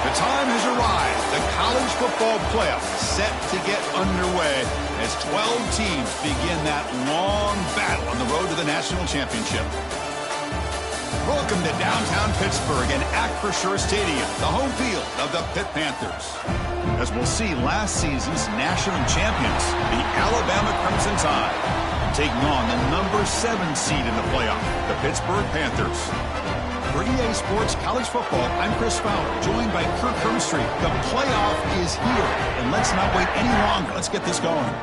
The time has arrived. The college football playoff set to get underway as 12 teams begin that long battle on the road to the national championship. Welcome to downtown Pittsburgh and Acrisure Stadium, the home field of the Pitt Panthers. As we'll see last season's national champions, the Alabama Crimson Tide, taking on the number 7 seed in the playoff, the Pittsburgh Panthers. For EA Sports College Football, I'm Chris Fowler, joined by Kirk Hermstreet. The playoff is here, and let's not wait any longer. Let's get this going.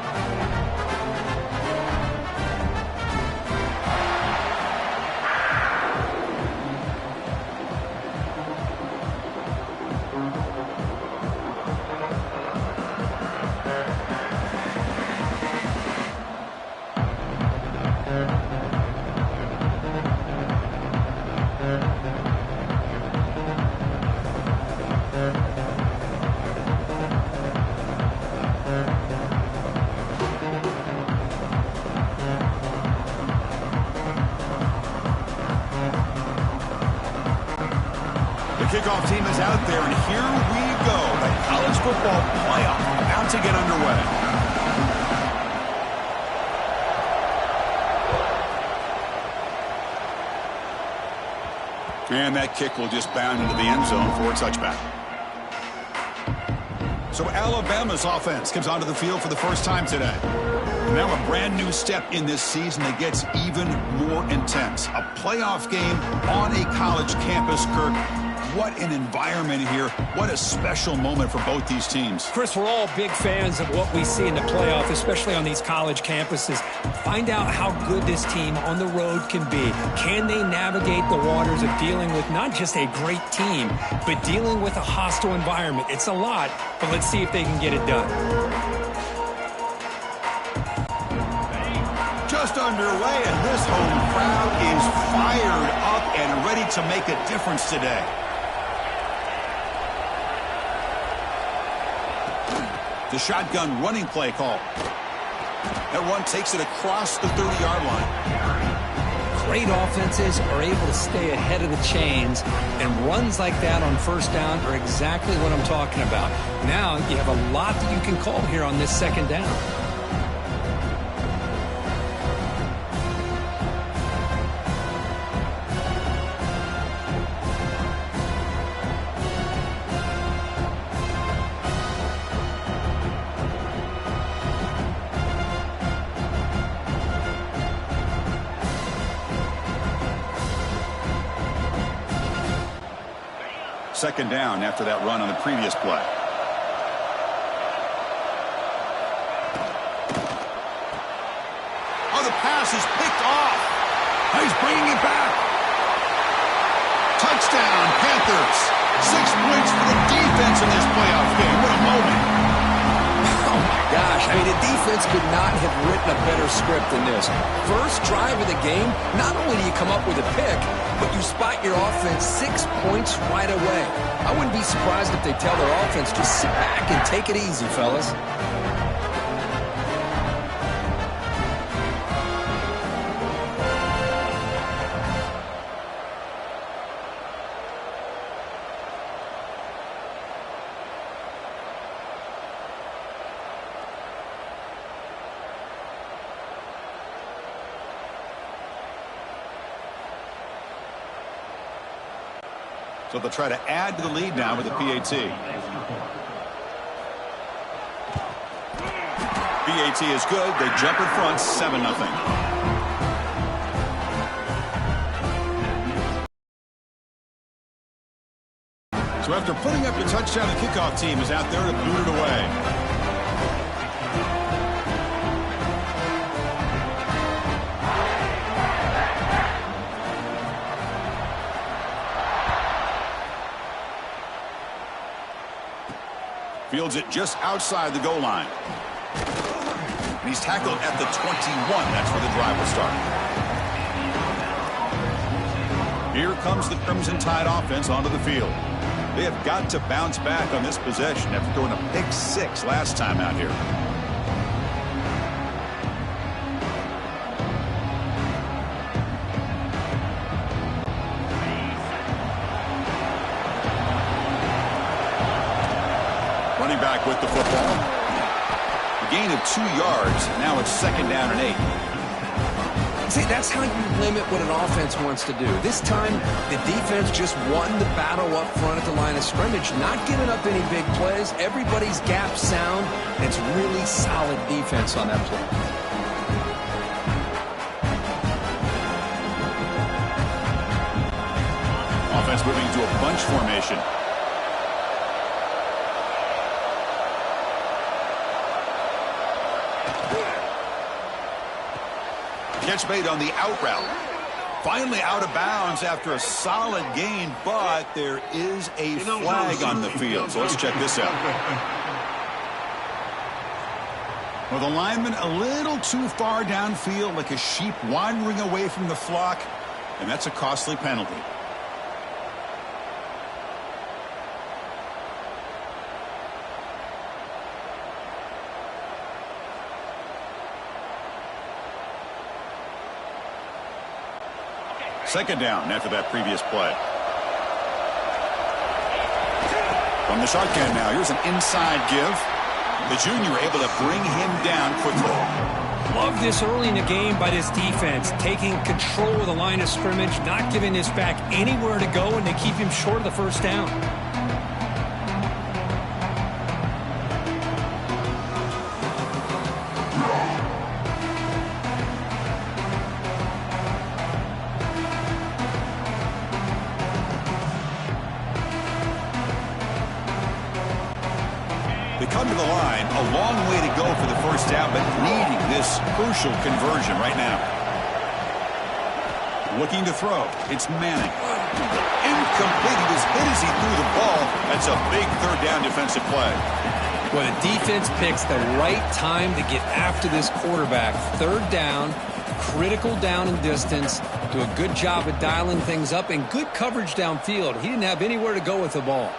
Kickoff team is out there, and here we go. The college football playoff about to get underway. And that kick will just bound into the end zone for a touchback. So Alabama's offense comes onto the field for the first time today. Now a brand new step in this season that gets even more intense. A playoff game on a college campus, Kirk. What an environment here. What a special moment for both these teams. Chris, we're all big fans of what we see in the playoff, especially on these college campuses. Find out how good this team on the road can be. Can they navigate the waters of dealing with not just a great team, but dealing with a hostile environment? It's a lot, but let's see if they can get it done. Just underway, and this home crowd is fired up and ready to make a difference today. The shotgun running play call. That run takes it across the 30-yard line. Great offenses are able to stay ahead of the chains, and runs like that on first down are exactly what I'm talking about. Now you have a lot that you can call here on this second down. Second down after that run on the previous play. Oh, the pass is picked off. He's bringing it back. Touchdown, Panthers. 6 points for the defense in this playoff game. What a moment. Oh, my gosh. I mean, the defense could not have written a better script than this. First drive of the game, not only do you come up with a pick, but you spot your offense 6 points right away. I wouldn't be surprised if they tell their offense to sit back and take it easy, fellas. So they'll try to add to the lead now with the PAT. PAT is good. They jump in front, 7-0. So after putting up the touchdown, the kickoff team is out there to boot it away. Fields it just outside the goal line. And he's tackled at the 21. That's where the drive will start. Here comes the Crimson Tide offense onto the field. They have got to bounce back on this possession after throwing a pick 6 last time out here. running back with the football. A gain of 2 yards. Now it's 2nd down and 8. See, that's how you limit what an offense wants to do. This time, the defense just won the battle up front at the line of scrimmage, not giving up any big plays. Everybody's gap sound. It's really solid defense on that play. Offense moving to a bunch formation. Catch made on the out route. Finally out of bounds after a solid gain, but there is a flag on the field. So let's check this out. Well, the lineman a little too far downfield, like a sheep wandering away from the flock, and that's a costly penalty. Second down after that previous play. From the shotgun now, here's an inside give. The junior able to bring him down quickly. Love this early in the game by this defense, taking control of the line of scrimmage, not giving this back anywhere to go, and they keep him short of the first down. Come to the line, a long way to go for the first down, but needing this crucial conversion right now. Looking to throw. It's Manning. Incomplete. He was hit as he threw the ball. That's a big 3rd down defensive play. Well, the defense picks the right time to get after this quarterback. 3rd down, critical down and distance. Do a good job of dialing things up and good coverage downfield. He didn't have anywhere to go with the ball.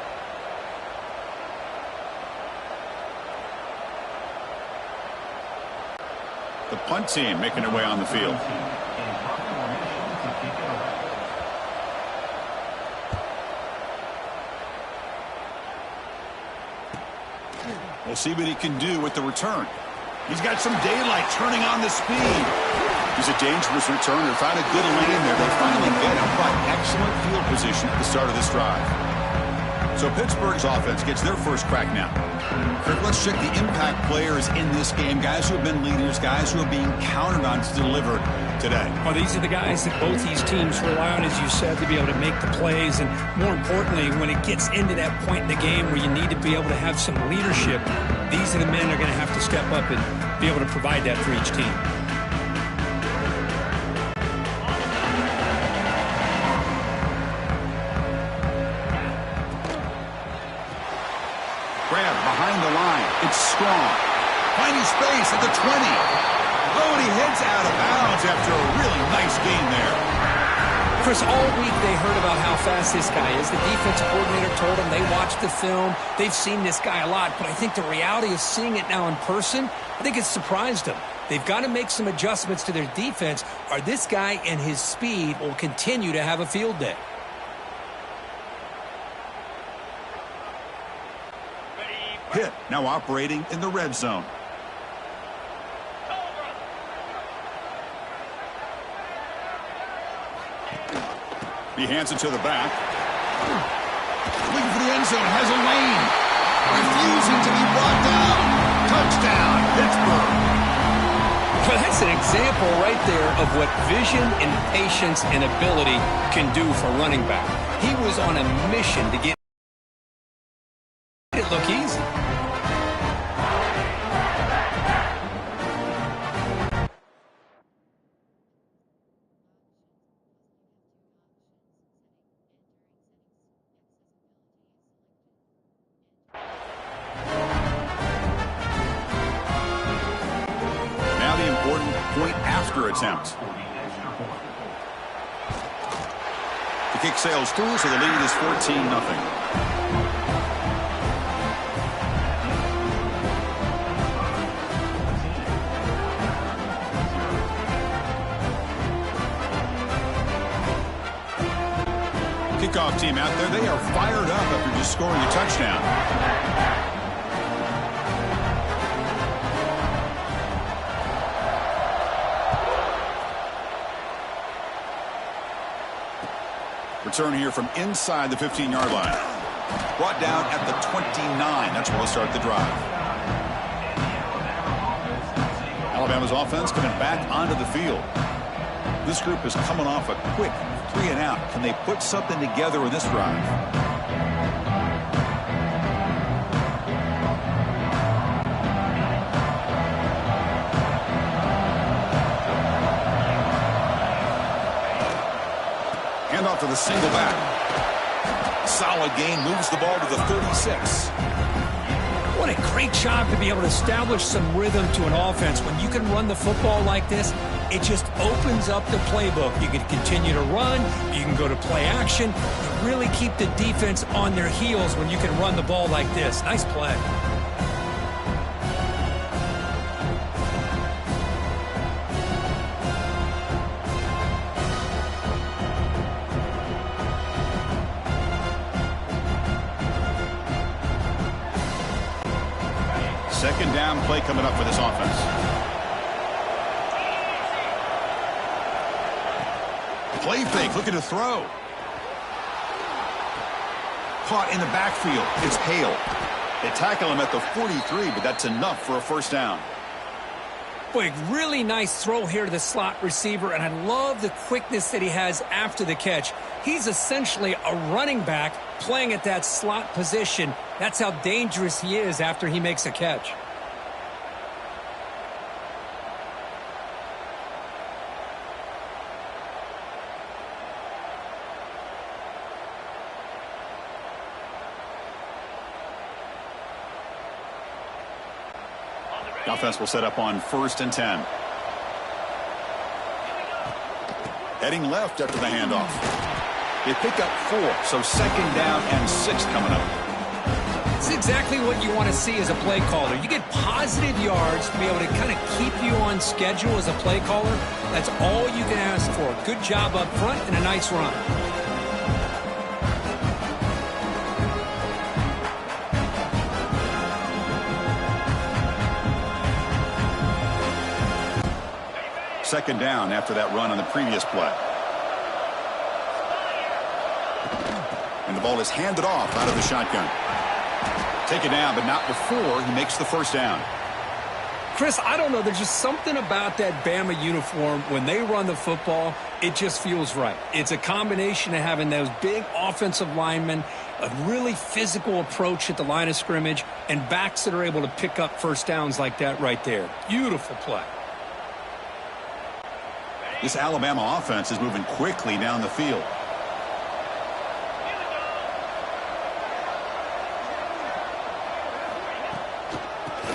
The punt team making their way on the field. We'll see what he can do with the return. He's got some daylight turning on the speed. He's a dangerous returner. Found a good lane there. They finally get him, but excellent field position at the start of this drive. So Pittsburgh's offense gets their first crack now. Kirk, let's check the impact players in this game. Guys who have been leaders, guys who are being counted on to deliver today. Well, these are the guys that both these teams rely on, as you said, to be able to make the plays. And more importantly, when it gets into that point in the game where you need to be able to have some leadership, these are the men that are going to have to step up and be able to provide that for each team. It's strong. Finding space at the 20. Oh, and he heads out of bounds after a really nice gain there. Chris, all week they heard about how fast this guy is. The defense coordinator told them they watched the film. They've seen this guy a lot, but I think the reality of seeing it now in person, I think it's surprised them. They've got to make some adjustments to their defense, or this guy and his speed will continue to have a field day. Pitt now operating in the red zone. He hands it to the back. Looking for the end zone. Has a lane. Refusing to be brought down. Touchdown, Pittsburgh. Well, that's an example right there of what vision and patience and ability can do for running back. He was on a mission to get it look easy. Attempt. The kick sails through, so the lead is 14-0. Kickoff team out there, they are fired up after just scoring a touchdown. return here from inside the 15-yard line. Brought down at the 29. That's where we'll start the drive. Alabama's offense coming back onto the field. This group is coming off a quick 3-and-out. Can they put something together in this drive? Handoff to the single back. Solid gain, moves the ball to the 36. What a great job to be able to establish some rhythm to an offense. When you can run the football like this, it just opens up the playbook. You can continue to run. You can go to play action. You really keep the defense on their heels when you can run the ball like this. Nice play. Second down play coming up for this offense. Play fake, looking to throw. Caught in the backfield. It's Hale. They tackle him at the 43, but that's enough for a first down. Boy, really nice throw here to the slot receiver, and I love the quickness that he has after the catch. He's essentially a running back playing at that slot position. That's how dangerous he is after he makes a catch. The offense will set up on 1st and 10. Heading left after the handoff. They pick up 4, so second down and 6 coming up. It's exactly what you want to see as a play caller. You get positive yards to be able to kind of keep you on schedule as a play caller. That's all you can ask for. Good job up front and a nice run. Second down after that run on the previous play. And the ball is handed off out of the shotgun. Taken down, but not before he makes the first down. Chris, I don't know. There's just something about that Bama uniform. When they run the football, it just feels right. It's a combination of having those big offensive linemen, a really physical approach at the line of scrimmage, and backs that are able to pick up first downs like that right there. Beautiful play. This Alabama offense is moving quickly down the field.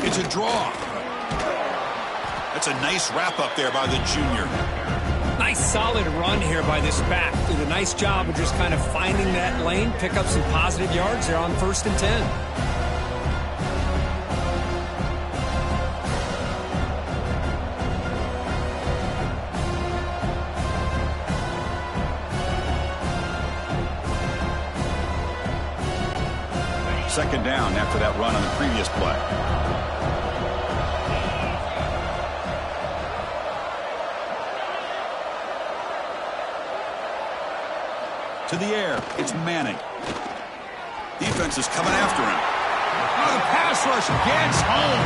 It's a draw. That's a nice wrap up there by the junior. Nice solid run here by this back. Did a nice job of just kind of finding that lane, pick up some positive yards there on 1st and 10. Second down after that run on the previous play. To the air, it's Manning. Defense is coming after him. Oh, the pass rush gets home.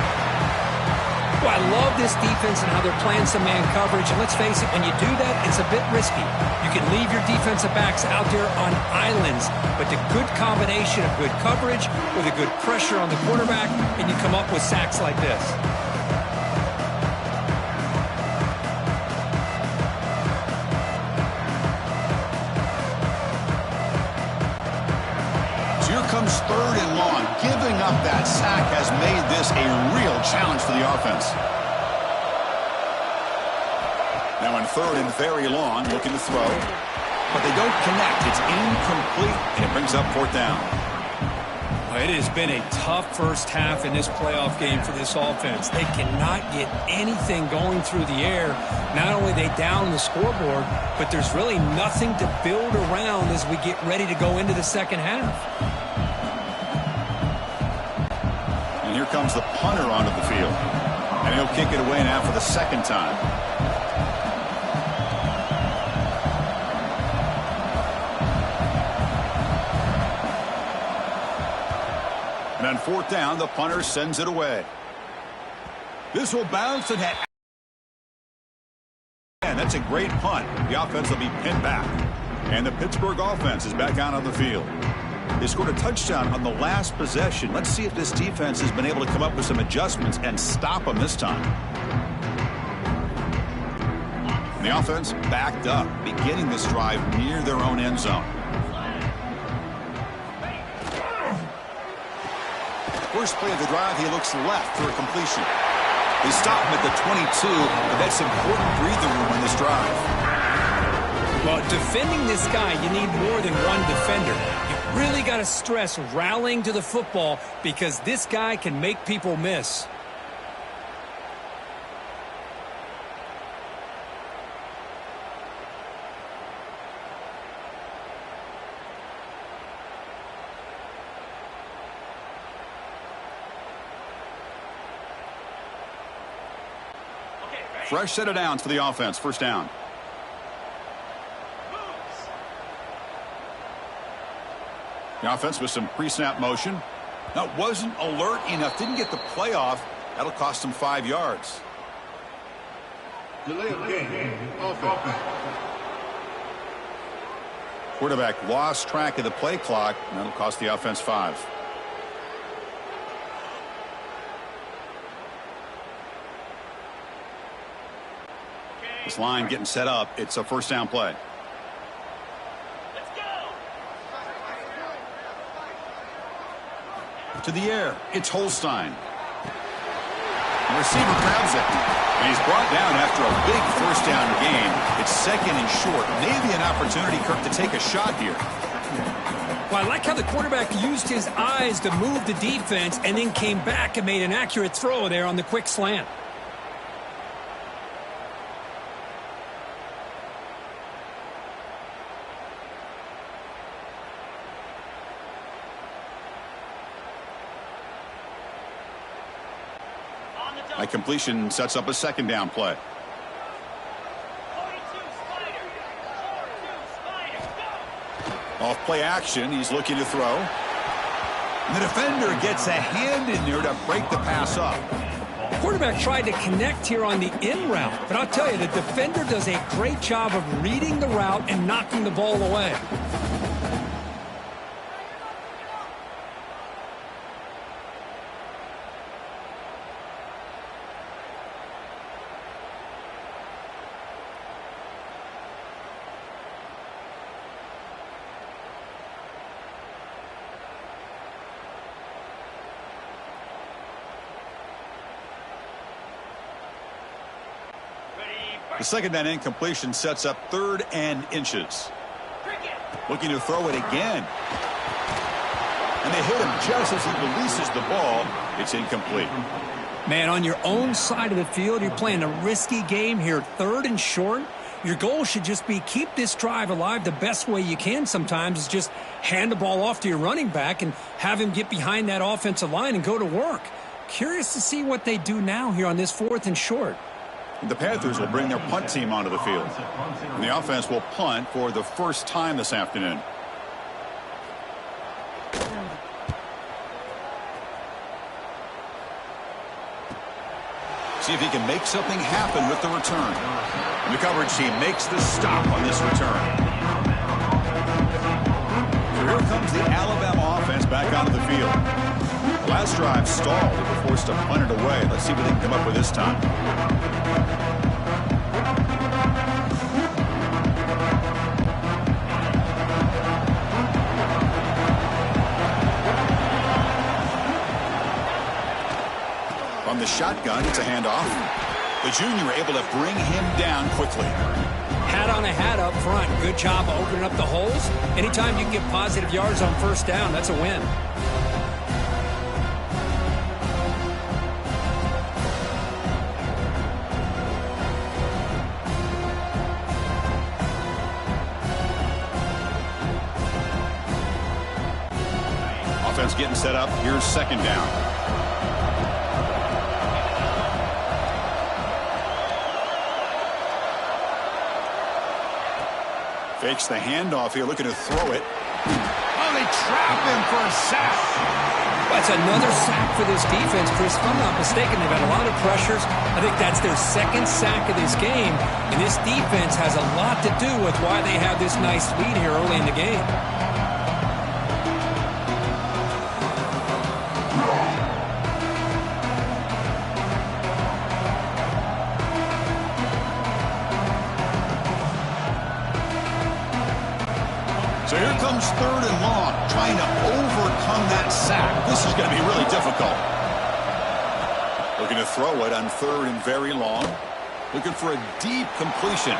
Well, I love this defense and how they're playing some man coverage. And let's face it, when you do that, it's a bit risky. You can leave your defensive backs out there on islands, but the good combination of good coverage with a good pressure on the quarterback, and you come up with sacks like this. So here comes 3rd and long. Giving up that sack has made this a real challenge for the offense. Now in 3rd and very long, looking to throw. But they don't connect. It's incomplete, and it brings up 4th down. It has been a tough first half in this playoff game for this offense. They cannot get anything going through the air. Not only are they down the scoreboard, but there's really nothing to build around as we get ready to go into the second half. And here comes the punter onto the field. And he'll kick it away now for the second time. And on fourth down, the punter sends it away. This will bounce and hit. And that's a great punt. The offense will be pinned back. And the Pittsburgh offense is back out on the field. They scored a touchdown on the last possession. Let's see if this defense has been able to come up with some adjustments and stop them this time. And the offense backed up, beginning this drive near their own end zone. First play of the drive, he looks left for a completion. They stop him at the 22, but that's important breathing room on this drive. Well, defending this guy, you need more than one defender. You really got to stress rallying to the football because this guy can make people miss. Fresh set of downs for the offense. First down. The offense with some pre-snap motion. That wasn't alert enough. Didn't get the play off. That'll cost them 5 yards. Delay of game. Offense. Quarterback lost track of the play clock, and that'll cost the offense 5. This line getting set up. It's a first down play. Let's go. To the air. It's Holstein. The receiver grabs it. And he's brought down after a big first down game. It's second and short. Maybe an opportunity, Kirk, to take a shot here. Well, I like how the quarterback used his eyes to move the defense and then came back and made an accurate throw there on the quick slant. That completion sets up a second down play. Off play action, he's looking to throw. And the defender gets a hand in there to break the pass up. Quarterback tried to connect here on the in route, but I'll tell you, the defender does a great job of reading the route and knocking the ball away. The second down incompletion sets up 3rd and inches. Looking to throw it again. And they hit him just as he releases the ball. It's incomplete. Man, on your own side of the field, you're playing a risky game here, 3rd and short. Your goal should just be keep this drive alive the best way you can sometimes is just hand the ball off to your running back and have him get behind that offensive line and go to work. Curious to see what they do now here on this 4th and short. The Panthers will bring their punt team onto the field. And the offense will punt for the first time this afternoon. See if he can make something happen with the return. And the coverage team makes the stop on this return. So here comes the Alabama offense back onto the field. The last drive stalled. They were forced to punt it away. Let's see what they can come up with this time. On the shotgun, it's a handoff. The junior able to bring him down quickly. Hat on a hat up front. Good job of opening up the holes. Anytime you can get positive yards on first down, that's a win. Offense getting set up. Here's second down. Fakes the handoff here, looking to throw it. Oh, they trap him for a sack. That's another sack for this defense, Chris. If I'm not mistaken, they've had a lot of pressures. I think that's their second sack of this game. And this defense has a lot to do with why they have this nice lead here early in the game. So here comes 3rd and long, trying to overcome that sack. This is going to be really difficult. Looking to throw it on 3rd and very long. Looking for a deep completion.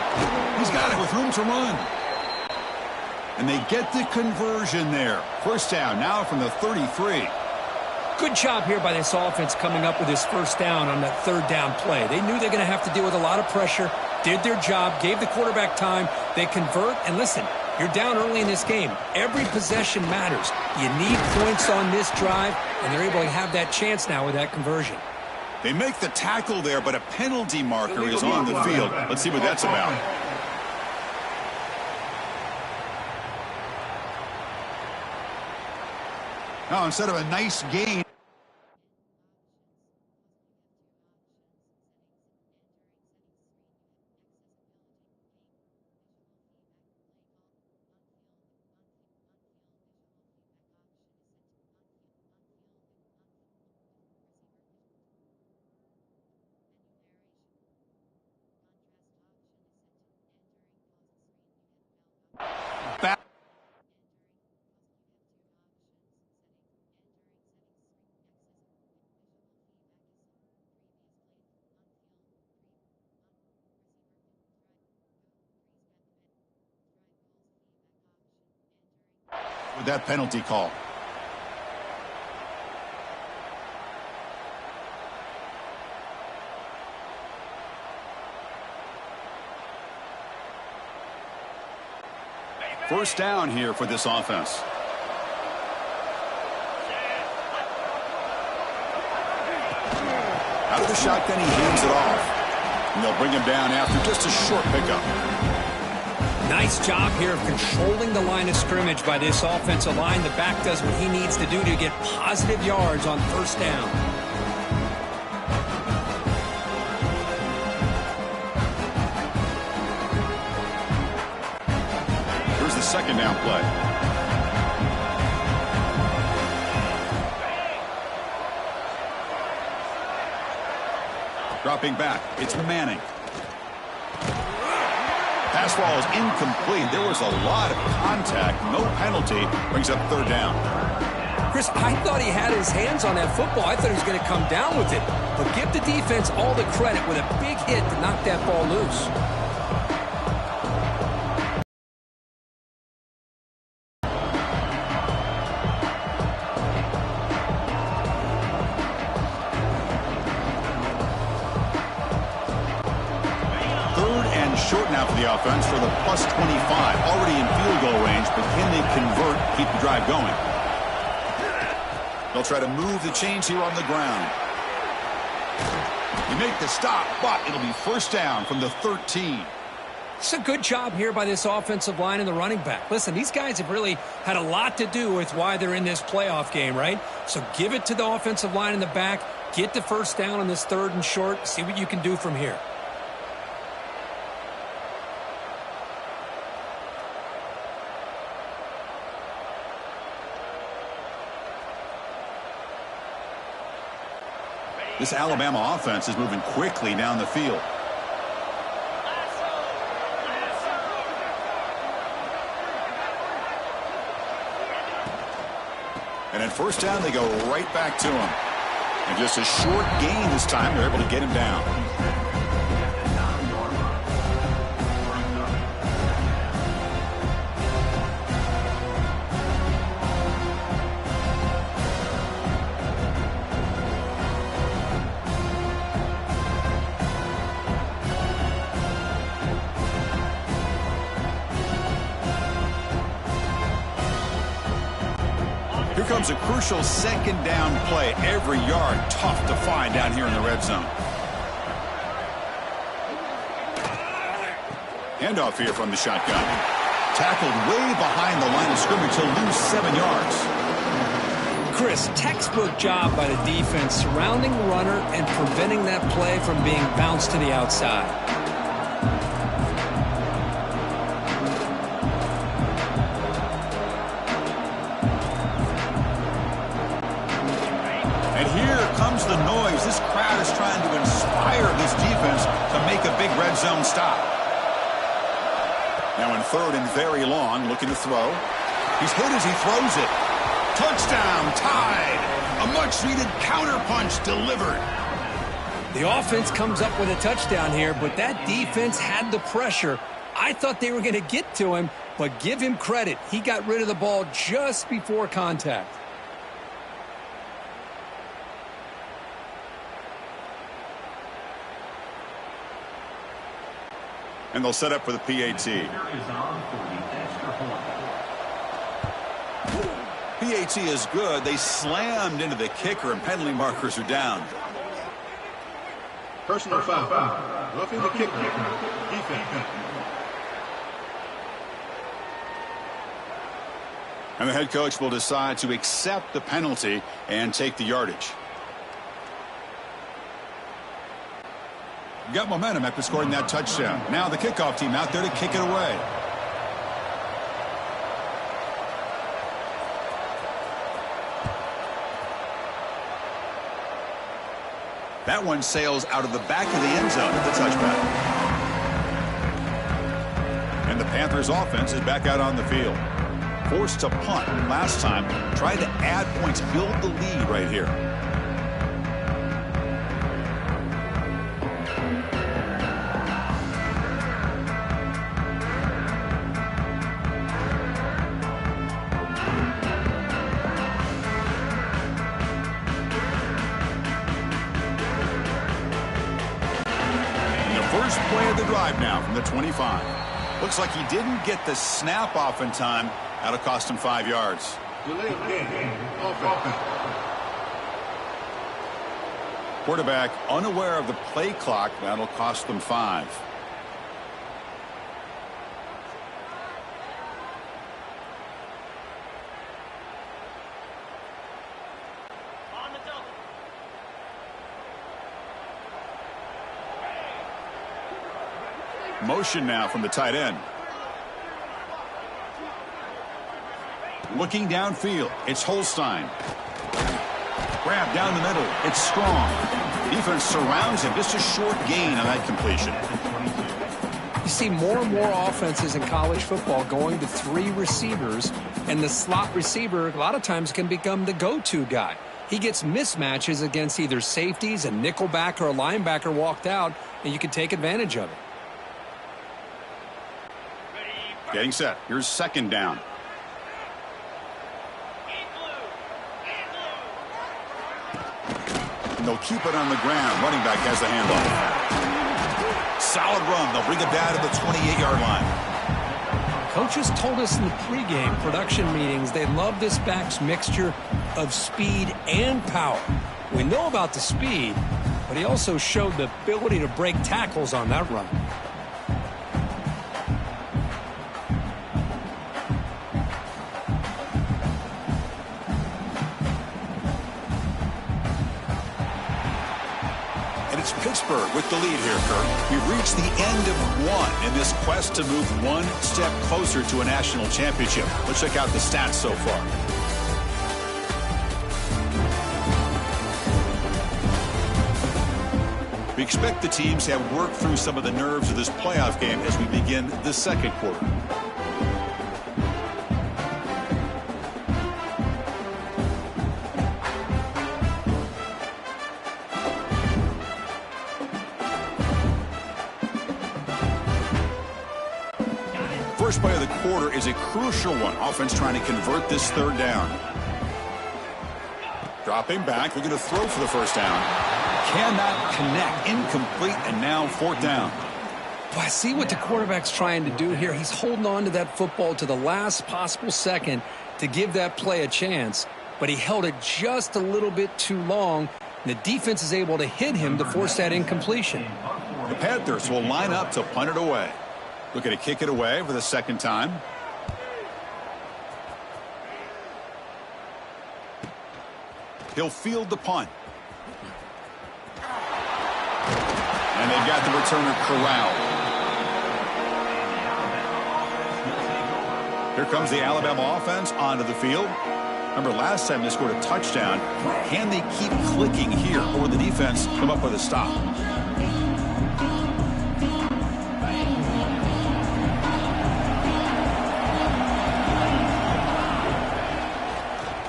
He's got it with room to run. And they get the conversion there. First down now from the 33. Good job here by this offense coming up with this first down on that 3rd down play. They knew they're going to have to deal with a lot of pressure, did their job, gave the quarterback time. They convert, and listen, you're down early in this game. Every possession matters. You need points on this drive, and they're able to have that chance now with that conversion. They make the tackle there, but a penalty marker is on the field. Let's see what that's about. Now, instead of a nice gain, back. With that penalty call. First down here for this offense. Out of the shotgun, he hands it off. And they'll bring him down after just a short pickup. Nice job here of controlling the line of scrimmage by this offensive line. The back does what he needs to do to get positive yards on first down. Here's the second down play. Dropping back, it's Manning. Pass ball is incomplete. There was a lot of contact. No penalty. Brings up 3rd down. Chris, I thought he had his hands on that football. I thought he was going to come down with it. But give the defense all the credit with a big hit to knock that ball loose. Short now for the offense for the +25. Already in field goal range, but can they convert, keep the drive going? They'll try to move the chains here on the ground. You make the stop, but it'll be first down from the 13. It's a good job here by this offensive line and the running back. Listen, these guys have really had a lot to do with why they're in this playoff game, right? So give it to the offensive line in the back. Get the first down on this 3rd and short. See what you can do from here. This Alabama offense is moving quickly down the field. And at first down, they go right back to him. And just a short gain this time, they're able to get him down. Here comes a crucial second down play. Every yard tough to find down here in the red zone. Handoff here from the shotgun. Tackled way behind the line of scrimmage. He'll lose 7 yards. Chris, textbook job by the defense surrounding the runner and preventing that play from being bounced to the outside. And here comes the noise. This crowd is trying to inspire this defense to make a big red zone stop. Now in 3rd and very long, looking to throw. He's hit as he throws it. Touchdown, tied. A much-needed counterpunch delivered. The offense comes up with a touchdown here, but that defense had the pressure. I thought they were going to get to him, but give him credit. He got rid of the ball just before contact. And they'll set up for the PAT. PAT is good. They slammed into the kicker, and penalty markers are down. Personal foul. Roughing the kicker. Defense. And the head coach will decide to accept the penalty and take the yardage. Got momentum after scoring that touchdown. Now the kickoff team out there to kick it away. That one sails out of the back of the end zone at the touchback. And the Panthers offense is back out on the field. Forced to punt last time. Tried to add points, build the lead right here. First play of the drive now from the 25. Looks like he didn't get the snap off in time. That'll cost him 5 yards. Quarterback unaware of the play clock. That'll cost them 5. Motion now from the tight end. Looking downfield, it's Holstein. Grab down the middle, it's Strong. Defense surrounds him, just a short gain on that completion. You see more and more offenses in college football going to 3 receivers, and the slot receiver a lot of times can become the go-to guy. He gets mismatches against either safeties, a nickelback, or a linebacker walked out, and you can take advantage of it. Getting set. Here's 2nd down. And they'll keep it on the ground. Running back has the handoff. Solid run. They'll bring it down to the 28-yard line. Coaches told us in the pregame production meetings they love this back's mixture of speed and power. We know about the speed, but he also showed the ability to break tackles on that run. Pittsburgh with the lead here, Kirk. We've reached the end of 1 in this quest to move 1 step closer to a national championship. Let's check out the stats so far. We expect the teams to have worked through some of the nerves of this playoff game as we begin the 2nd quarter. First play of the quarter is a crucial one. Offense trying to convert this 3rd down. Dropping back, looking to throw for the 1st down. Cannot connect, incomplete, and now 4th down. Well, I see what the quarterback's trying to do here. He's holding on to that football to the last possible second to give that play a chance, but he held it just a little bit too long. The defense is able to hit him to force that incompletion. The Panthers will line up to punt it away. Looking to kick it away for the 2nd time. He'll field the punt. And they've got the returner corralled. Here comes the Alabama offense onto the field. Remember, last time they scored a touchdown. Can they keep clicking here, or will the defense come up with a stop?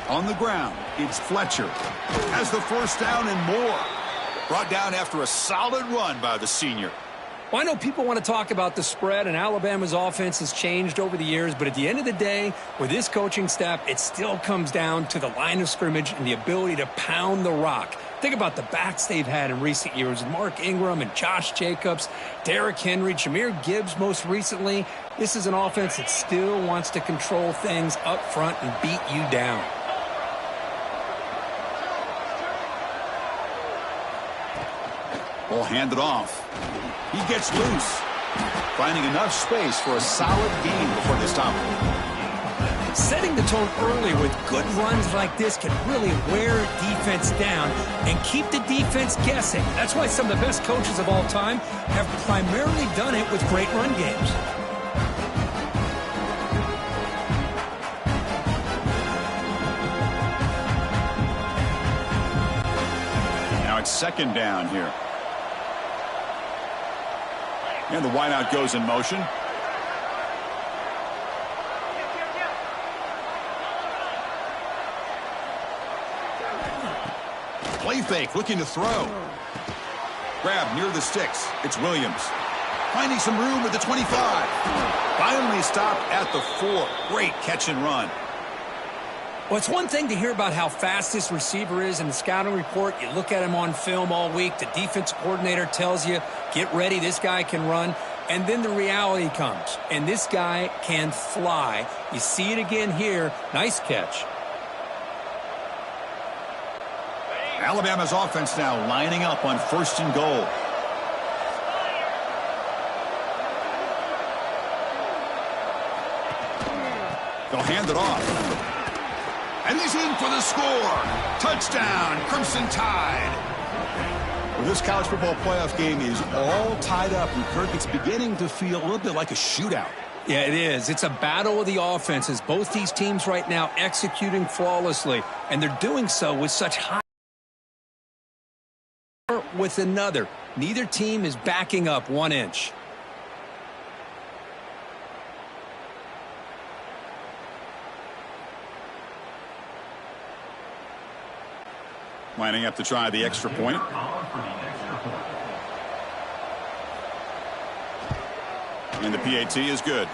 On the ground, it's Fletcher. Has the first down and more. Brought down after a solid run by the senior. Well, I know people want to talk about the spread, and Alabama's offense has changed over the years, but at the end of the day, with this coaching staff, it still comes down to the line of scrimmage and the ability to pound the rock. Think about the backs they've had in recent years. Mark Ingram and Josh Jacobs, Derrick Henry, Jahmyr Gibbs most recently. This is an offense that still wants to control things up front and beat you down. Ball handed off. He gets loose, finding enough space for a solid gain before they stop him. Setting the tone early with good runs like this can really wear defense down and keep the defense guessing. That's why some of the best coaches of all time have primarily done it with great run games. Now it's second down here. And the wideout goes in motion. Play fake, looking to throw. Grab near the sticks. It's Williams. Finding some room at the 25. Finally stopped at the 4. Great catch and run. Well, it's one thing to hear about how fast this receiver is in the scouting report. You look at him on film all week. The defense coordinator tells you, get ready, this guy can run. And then the reality comes, and this guy can fly. You see it again here. Nice catch. Alabama's offense now lining up on 1st and goal. They'll hand it off. And he's in for the score. Touchdown, Crimson Tide. Well, this college football playoff game is all tied up, and Kirk, it's beginning to feel a little bit like a shootout. Yeah, it is. It's a battle of the offenses. Both these teams right now executing flawlessly, and they're doing so with such high with another. Neither team is backing up 1 inch. Lining up to try the extra point. And the PAT is good.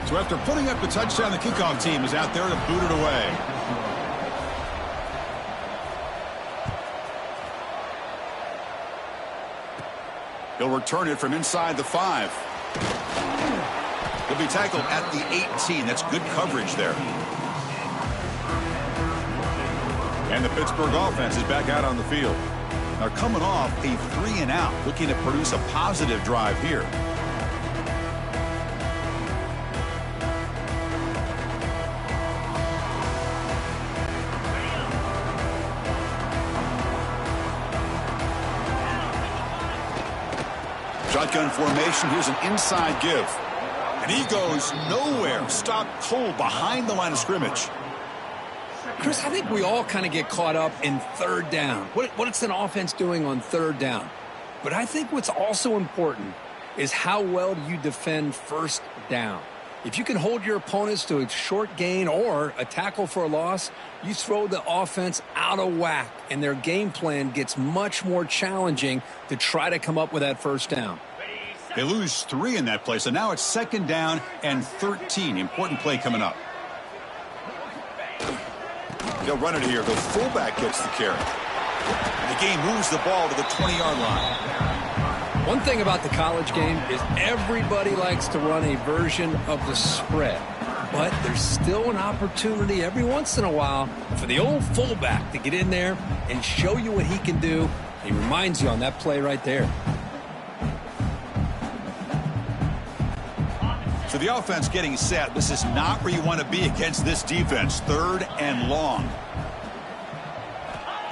So after putting up the touchdown, the kickoff team is out there to boot it away. He'll return it from inside the 5. He'll be tackled at the 18. That's good coverage there. And the Pittsburgh offense is back out on the field. They're coming off a 3-and-out, looking to produce a positive drive here. Shotgun formation. Here's an inside give. And he goes nowhere. Stopped cold behind the line of scrimmage. Chris, I think we all kind of get caught up in 3rd down. What's an offense doing on 3rd down? But I think what's also important is how well do you defend 1st down. If you can hold your opponents to a short gain or a tackle for a loss, you throw the offense out of whack, and their game plan gets much more challenging to try to come up with that 1st down. They lose 3 in that play, so now it's 2nd down and 13. Important play coming up. They'll run it here. The fullback gets the carry. The game moves the ball to the 20-yard line. One thing about the college game is everybody likes to run a version of the spread. But there's still an opportunity every once in a while for the old fullback to get in there and show you what he can do. He reminds you on that play right there. With the offense getting set, this is not where you want to be against this defense. 3rd and long.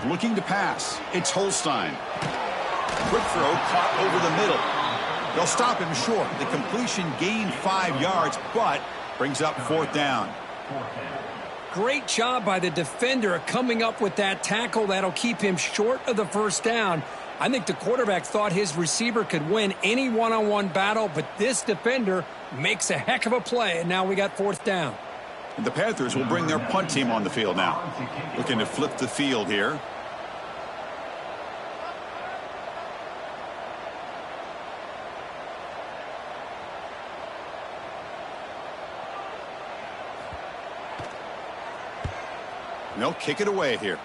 Looking to pass. It's Holstein. Quick throw caught over the middle. They'll stop him short. The completion gained 5 yards, but brings up 4th down. Great job by the defender coming up with that tackle. That'll keep him short of the 1st down. I think the quarterback thought his receiver could win any one-on-one battle, but this defender makes a heck of a play, and now we got 4th down. And the Panthers will bring their punt team on the field now. Looking to flip the field here. And they'll kick it away here.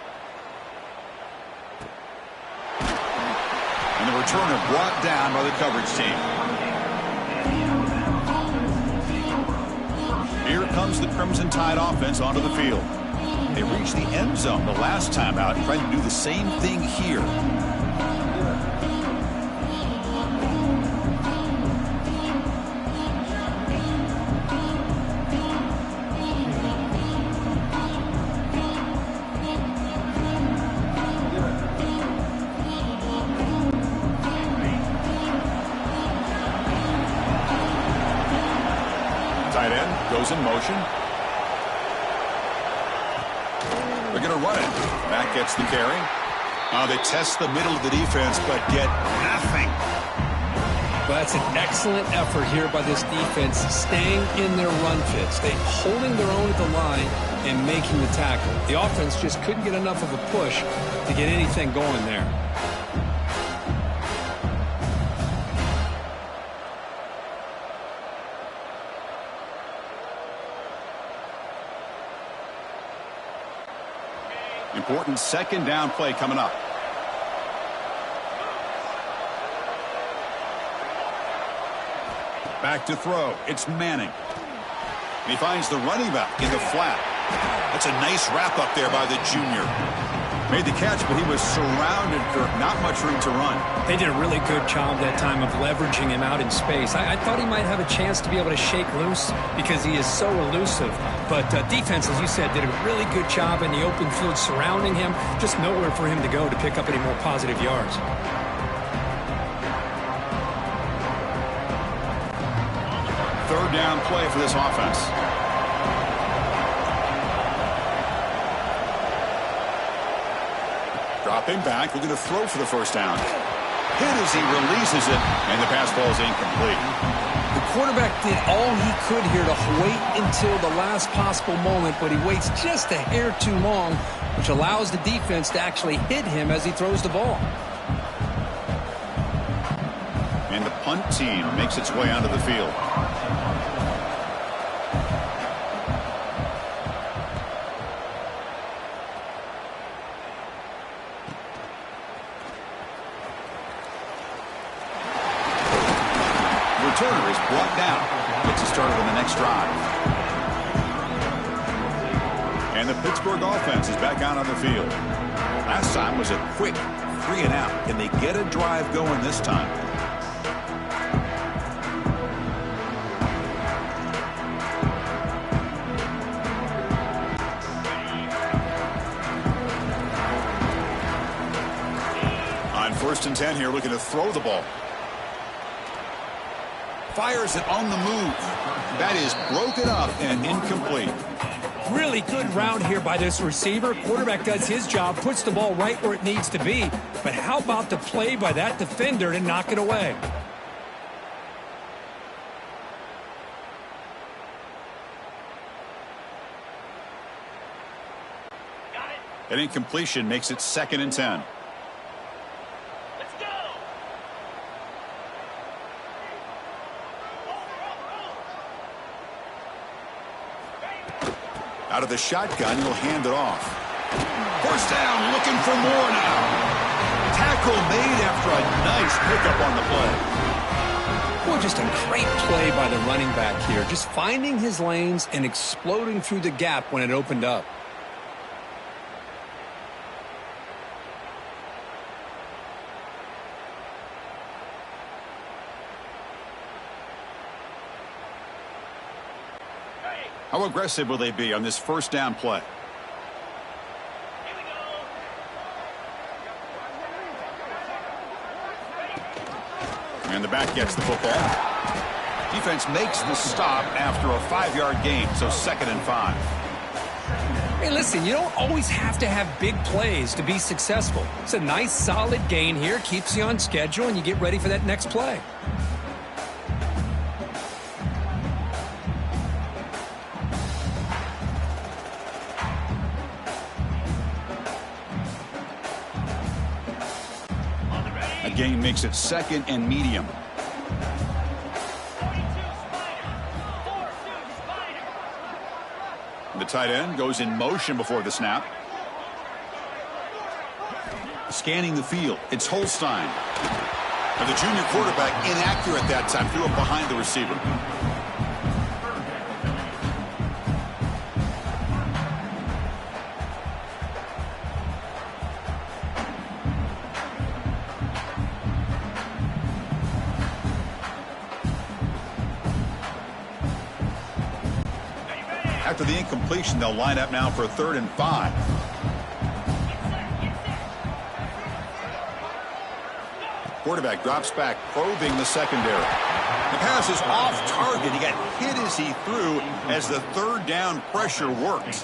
And the returner brought down by the coverage team. Here comes the Crimson Tide offense onto the field. They reached the end zone the last time out, trying to do the same thing here. Tight end goes in motion. They're going to run it. Back gets the carry. They test the middle of the defense, but get nothing. Well, that's an excellent effort here by this defense, staying in their run fits. They holding their own at the line and making the tackle. The offense just couldn't get enough of a push to get anything going there. Important 2nd down play coming up. Back to throw. It's Manning. He finds the running back in the flat. That's a nice wrap up there by the junior. Made the catch, but he was surrounded, Kirk. Not much room to run. They did a really good job that time of leveraging him out in space. I thought he might have a chance to be able to shake loose because he is so elusive. But defense, as you said, did a really good job in the open field surrounding him. Just nowhere for him to go to pick up any more positive yards. Third down play for this offense. Dropping back, looking to throw for the 1st down. Hit as he releases it, and the pass ball is incomplete. The quarterback did all he could here to wait until the last possible moment, but he waits just a hair too long, which allows the defense to actually hit him as he throws the ball. And the punt team makes its way onto the field. Returner is brought down. Gets it started on the next drive. And the Pittsburgh offense is back out on the field. Last time was a quick 3 and out. Can they get a drive going this time? On 1st and 10 here, looking to throw the ball. Fires it on the move. That is broken up and incomplete. Really good route here by this receiver. Quarterback does his job, puts the ball right where it needs to be. But how about the play by that defender to knock it away? An incompletion makes it 2nd and 10. Out of the shotgun, he'll hand it off. 1st down, looking for more now. Tackle made after a nice pickup on the play. Well, just a great play by the running back here. Just finding his lanes and exploding through the gap when it opened up. How aggressive will they be on this first down play? And the back gets the football. Defense makes the stop after a 5-yard gain, so 2nd and 5. Hey, listen, you don't always have to have big plays to be successful. It's a nice, solid gain here, keeps you on schedule, and you get ready for that next play. A gain makes it 2nd and medium. The tight end goes in motion before the snap. Scanning the field, it's Holstein. And the junior quarterback inaccurate that time, threw it behind the receiver. After the incompletion, they'll line up now for a 3rd and 5. Quarterback drops back, probing the secondary. The pass is off target. He got hit as he threw as the 3rd down pressure works.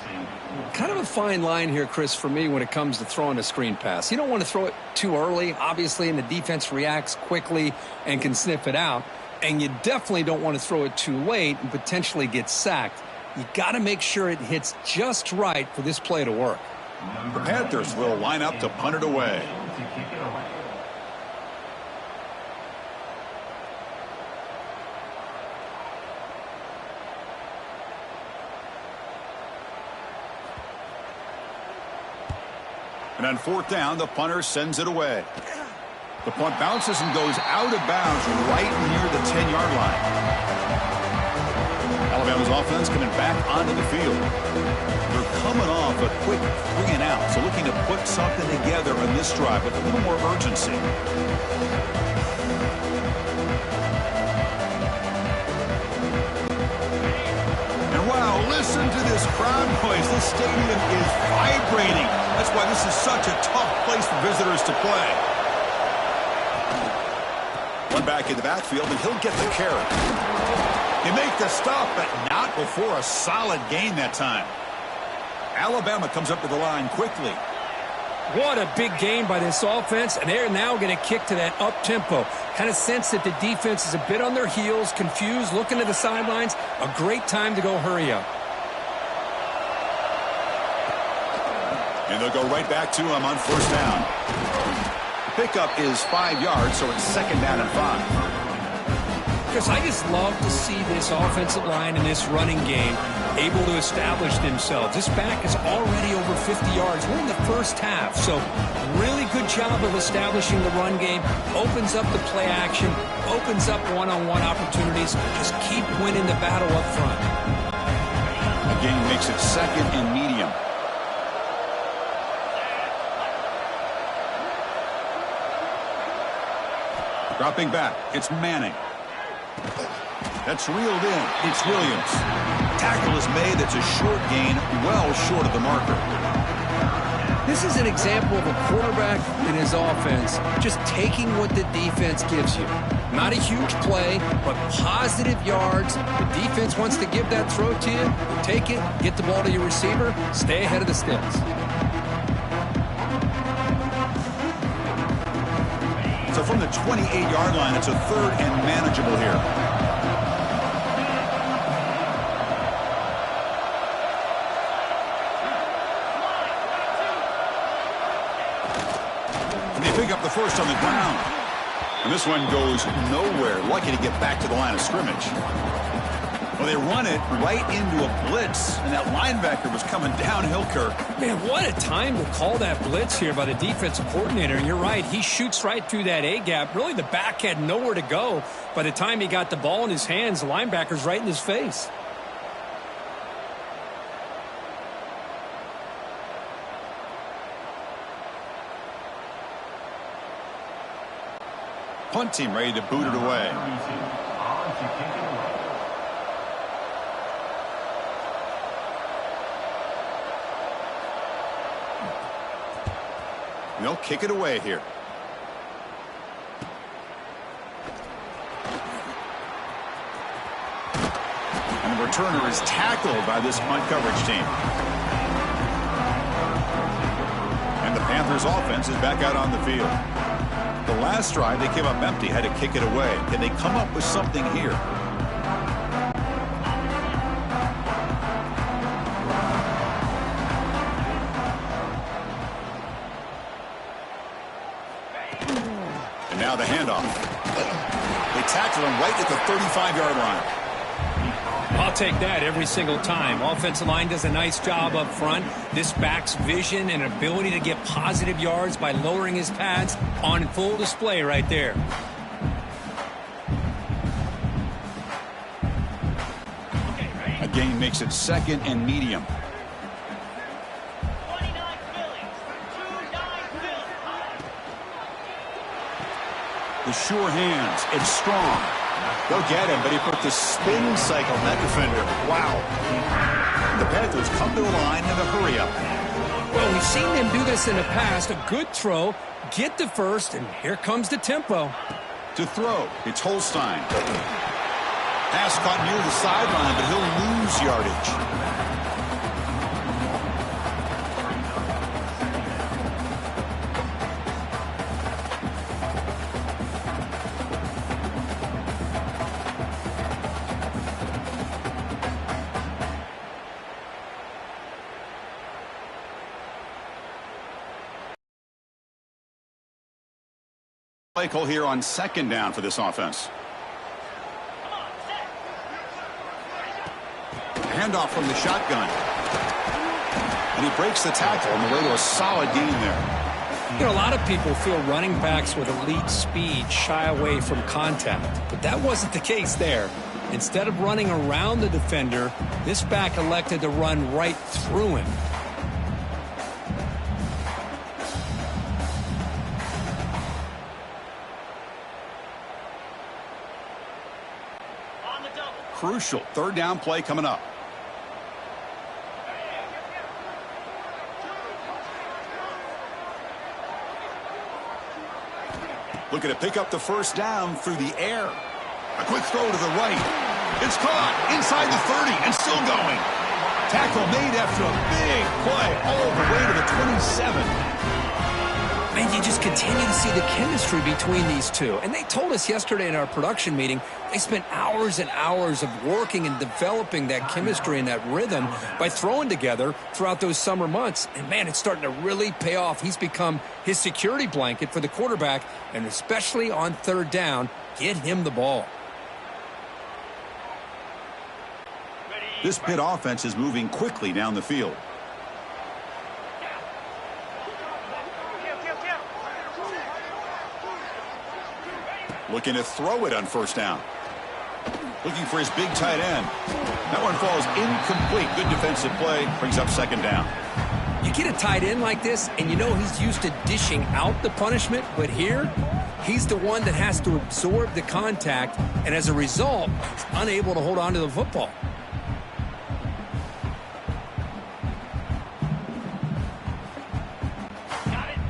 Kind of a fine line here, Chris, for me when it comes to throwing a screen pass. You don't want to throw it too early, obviously, and the defense reacts quickly and can sniff it out. And you definitely don't want to throw it too late and potentially get sacked. You got to make sure it hits just right for this play to work. The Panthers will line up to punt it away. And on 4th down, the punter sends it away. The punt bounces and goes out of bounds right near the 10-yard line. Alabama's offense coming back onto the field. They're coming off a quick 3 and out, so looking to put something together on this drive with a little more urgency. And wow, listen to this crowd noise. This stadium is vibrating. That's why this is such a tough place for visitors to play. One back in the backfield, and he'll get the carry. He make the stop, but not before a solid gain that time. Alabama comes up to the line quickly. What a big game by this offense, and they're now going to kick to that up-tempo. Kind of sense that the defense is a bit on their heels, confused, looking to the sidelines. A great time to go hurry up. And they'll go right back to him on 1st down. The pickup is 5 yards, so it's 2nd down and 5. Chris, I just love to see this offensive line in this running game able to establish themselves. This back is already over 50 yards. We're in the first half, so really good job of establishing the run game. Opens up the play action, opens up one-on-one opportunities. Just keep winning the battle up front. Again, makes it 2nd and medium. Dropping back, it's Manning. That's reeled in. It's Williams. Tackle is made. That's a short gain, well short of the marker. This is an example of a quarterback and his offense just taking what the defense gives you. Not a huge play, but positive yards. The defense wants to give that throw to you. Take it, get the ball to your receiver, stay ahead of the sticks. So from the 28-yard line, it's a 3rd and manageable here. Pick up the first on the ground. And this one goes nowhere. Lucky to get back to the line of scrimmage. Well, they run it right into a blitz, and that linebacker was coming downhill, Kirk. Man, what a time to call that blitz here by the defensive coordinator. And you're right, he shoots right through that A-gap. Really, the back had nowhere to go. By the time he got the ball in his hands, the linebacker's right in his face. Punt team ready to boot it away. They'll kick it away here. And the returner is tackled by this punt coverage team. And the Panthers offense is back out on the field. The last drive, they came up empty, had to kick it away. Can they come up with something here? And now the handoff. They tackle him right at the 35-yard line. I'll take that every single time. Offensive line does a nice job up front. This back's vision and ability to get positive yards by lowering his pads on full display right there. A gain makes it 2nd and medium. The sure hands. It's strong. They'll get him, but he put the spin cycle on that defender. Wow. The Panthers come to the line in a hurry-up. Well, we've seen them do this in the past. A good throw, get the first, and here comes the tempo. To throw, it's Holstein. Pass caught near the sideline, but he'll lose yardage. Play call here on 2nd down for this offense. Handoff from the shotgun. And he breaks the tackle on the way to a solid gain there. You know, a lot of people feel running backs with elite speed shy away from contact, but that wasn't the case there. Instead of running around the defender, this back elected to run right through him. Crucial 3rd down play coming up. Looking to pick up the 1st down through the air. A quick throw to the right. It's caught inside the 30 and still going. Tackle made after a big play all the way to the 27. And you just continue to see the chemistry between these two. And they told us yesterday in our production meeting, they spent hours and hours of working and developing that chemistry and that rhythm by throwing together throughout those summer months. And, man, it's starting to really pay off. He's become his security blanket for the quarterback, and especially on 3rd down, get him the ball. This Pitt offense is moving quickly down the field. Looking to throw it on 1st down. Looking for his big tight end. That one falls incomplete. Good defensive play. Brings up 2nd down. You get a tight end like this, and you know he's used to dishing out the punishment, but here, he's the one that has to absorb the contact, and as a result, he's unable to hold on to the football.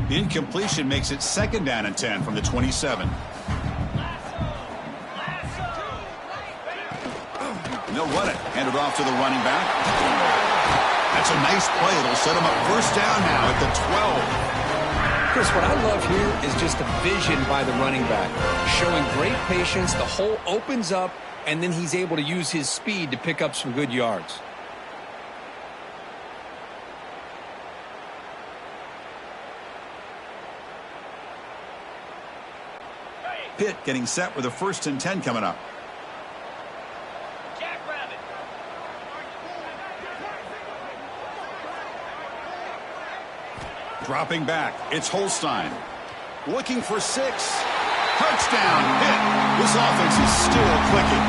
The incompletion makes it 2nd down and 10 from the 27. And they'll run it. Hand it off to the running back. That's a nice play. It'll set him up 1st down now at the 12. Chris, what I love here is just a vision by the running back, showing great patience. The hole opens up, and then he's able to use his speed to pick up some good yards. Pitt getting set with a 1st and 10 coming up. Dropping back, it's Holstein. Looking for 6. Touchdown, Pitt. This offense is still clicking.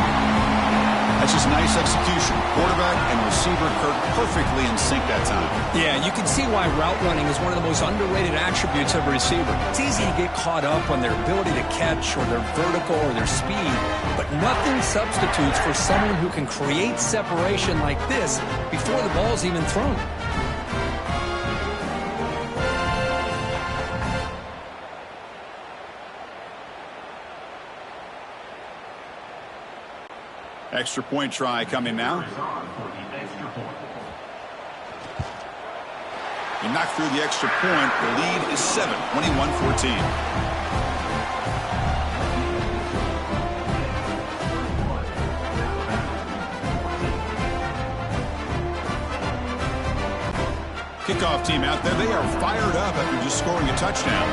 That's just nice execution. Quarterback and receiver Kirk perfectly in sync that time. Yeah, you can see why route running is one of the most underrated attributes of a receiver. It's easy to get caught up on their ability to catch or their vertical or their speed, but nothing substitutes for someone who can create separation like this before the ball's even thrown. Extra point try coming now. He knocked through the extra point. The lead is 7, 21-14. Kickoff team out there. They are fired up after just scoring a touchdown.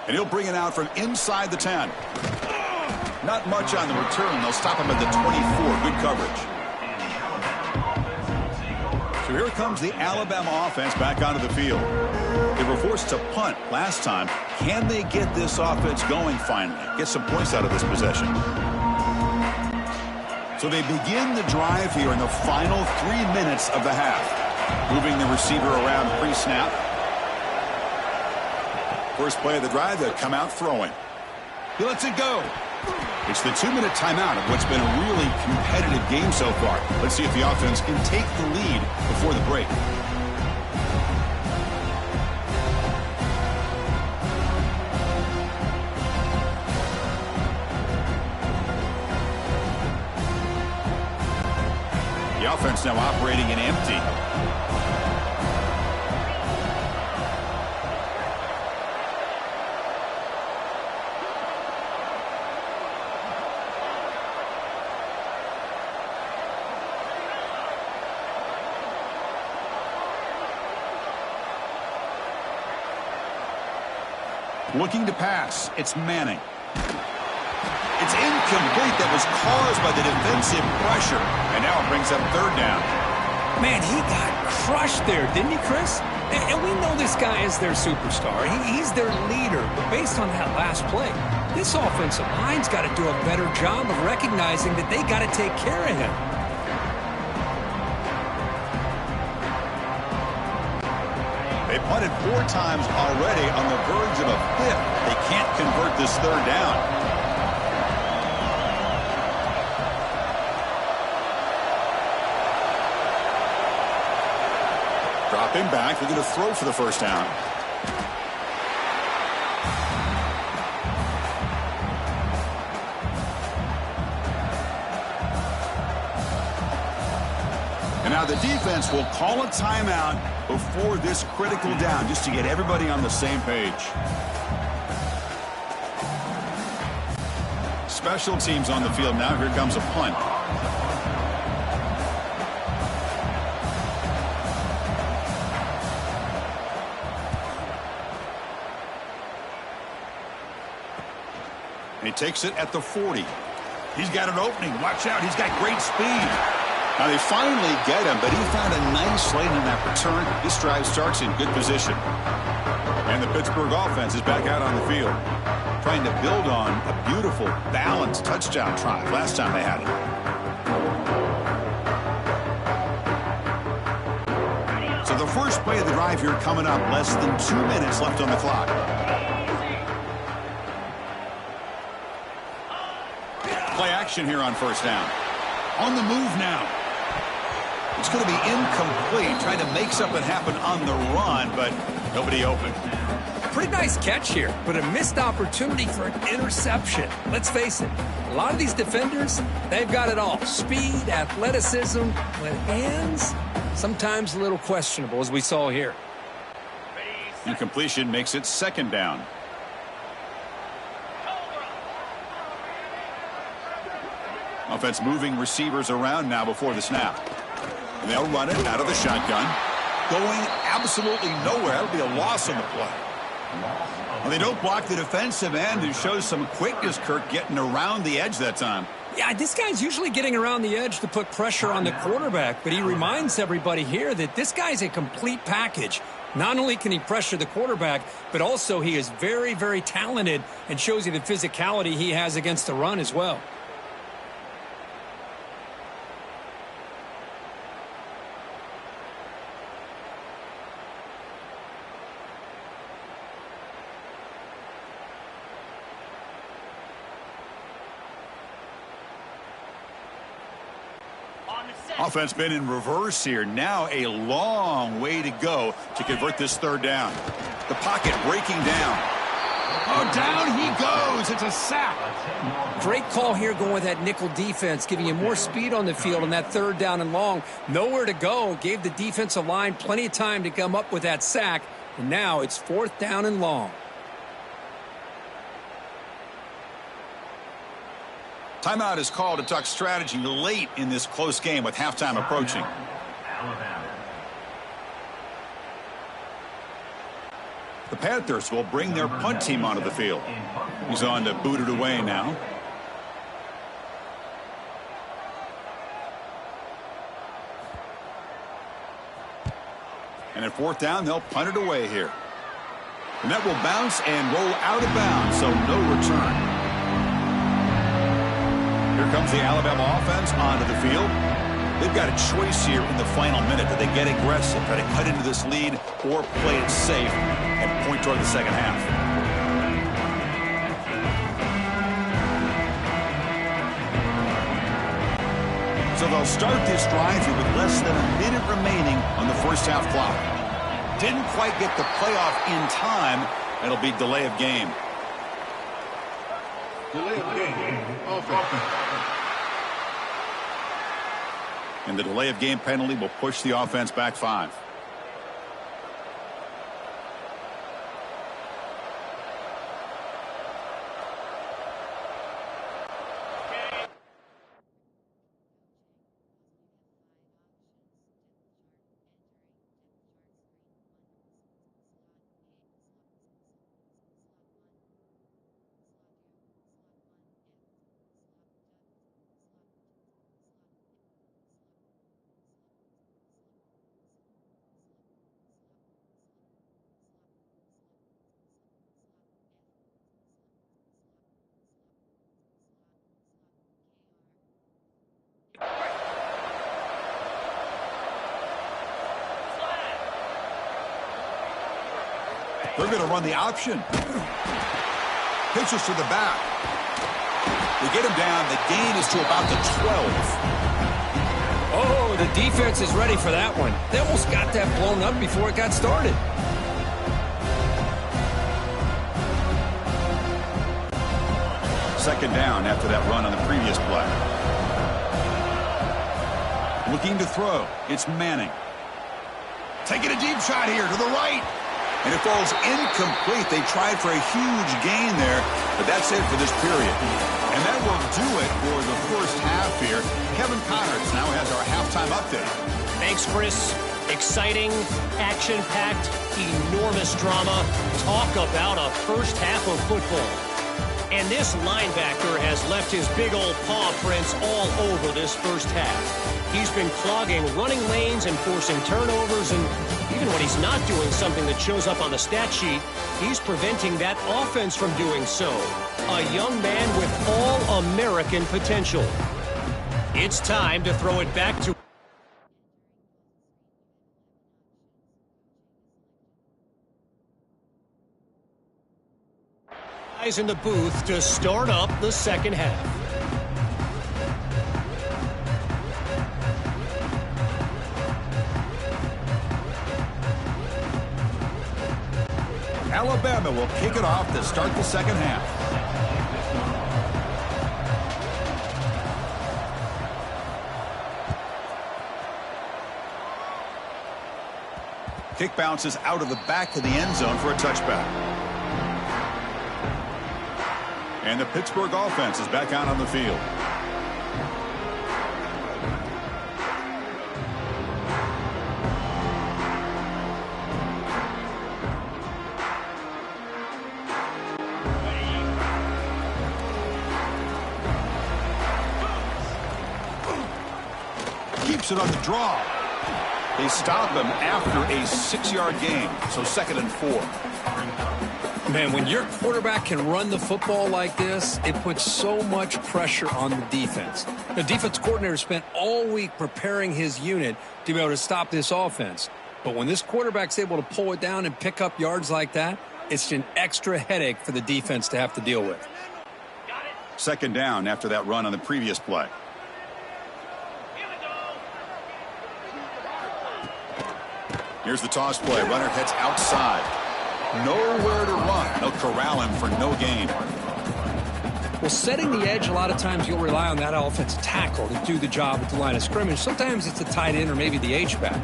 And he'll bring it out from inside the 10. Not much on the return. They'll stop him at the 24. Good coverage. So here comes the Alabama offense back onto the field. They were forced to punt last time. Can they get this offense going finally? Get some points out of this possession. So they begin the drive here in the final 3 minutes of the half. Moving the receiver around pre-snap. First play of the drive, they'll come out throwing. He lets it go. It's the 2-minute timeout of what's been a really competitive game so far. Let's see if the offense can take the lead before the break. The offense now operating in empty. Looking to pass. It's Manning. It's incomplete. That was caused by the defensive pressure. And now it brings up third down. Man, he got crushed there, didn't he, Chris? And we know this guy is their superstar. He's their leader. But based on that last play, this offensive line's got to do a better job of recognizing that they got to take care of him. They punted 4 times already, on the verge of a 5th. They can't convert this third down. Dropping back, they're going to throw for the first down. And now the defense will call a timeout before this critical down, just to get everybody on the same page. Special teams on the field now. Here comes a punt. And he takes it at the 40. He's got an opening. Watch out. He's got great speed. Now they finally get him, but he found a nice lane in that return. This drive starts in good position. And the Pittsburgh offense is back out on the field, trying to build on a beautiful, balanced touchdown drive last time they had it. So the first play of the drive here coming up, less than 2 minutes left on the clock. Play action here on first down. On the move now. It's going to be incomplete, trying to make something happen on the run, but nobody open. Pretty nice catch here, but a missed opportunity for an interception. Let's face it, a lot of these defenders, they've got it all. Speed, athleticism, with hands, sometimes a little questionable, as we saw here. Incompletion makes it second down. Offense moving receivers around now before the snap. And they'll run it out of the shotgun. Going absolutely nowhere. That'll be a loss on the play. Well, they don't block the defensive end, and shows some quickness, Kirk, getting around the edge that time. Yeah, this guy's usually getting around the edge to put pressure on the quarterback, but he reminds everybody here that this guy's a complete package. Not only can he pressure the quarterback, but also he is very, very talented and shows you the physicality he has against the run as well. Offense been in reverse here. Now a long way to go to convert this third down. The pocket breaking down. Oh, down he goes. It's a sack. Great call here going with that nickel defense, giving you more speed on the field on that third down and long. Nowhere to go. Gave the defensive line plenty of time to come up with that sack. And now it's 4th down and long. Timeout is called to talk strategy late in this close game with halftime approaching. The Panthers will bring their punt team onto the field. He's on to boot it away now. And at 4th down, they'll punt it away here. And that will bounce and roll out of bounds, so no return. Here comes the Alabama offense onto the field. They've got a choice here in the final minute. Do they get aggressive, try to cut into this lead, or play it safe and point toward the second half? So they'll start this drive here with less than a minute remaining on the first half clock. Didn't quite get the playoff in time. It'll be delay of game. Delay of game. Offense. And the delay of game penalty will push the offense back 5. They're going to run the option. Pitches to the back. They get him down. The gain is to about the 12. Oh, the defense is ready for that one. They almost got that blown up before it got started. Second down after that run on the previous play. Looking to throw. It's Manning. Taking a deep shot here to the right. And it falls incomplete. They tried for a huge gain there, but that's it for this period. And that will do it for the first half here. Kevin Connors now has our halftime update. Thanks, Chris. Exciting, action-packed, enormous drama. Talk about a first half of football. And this linebacker has left his big old paw prints all over this first half. He's been clogging running lanes and forcing turnovers, and even when he's not doing something that shows up on the stat sheet, he's preventing that offense from doing so. A young man with all-American potential. It's time to throw it back to... guys in the booth to start up the second half. Alabama will kick it off to start the second half. Kick bounces out of the back of the end zone for a touchback. And the Pittsburgh offense is back out on the field. Keeps it on the draw. They stop him after a 6-yard gain, so 2nd and 4. Man, when your quarterback can run the football like this, it puts so much pressure on the defense. The defense coordinator spent all week preparing his unit to be able to stop this offense. But when this quarterback's able to pull it down and pick up yards like that, it's an extra headache for the defense to have to deal with. 2nd down after that run on the previous play. Here's the toss play. Runner heads outside. Nowhere to run. They'll corral him for no gain. Well, setting the edge, a lot of times you'll rely on that offensive tackle to do the job at the line of scrimmage. Sometimes it's a tight end or maybe the H-back.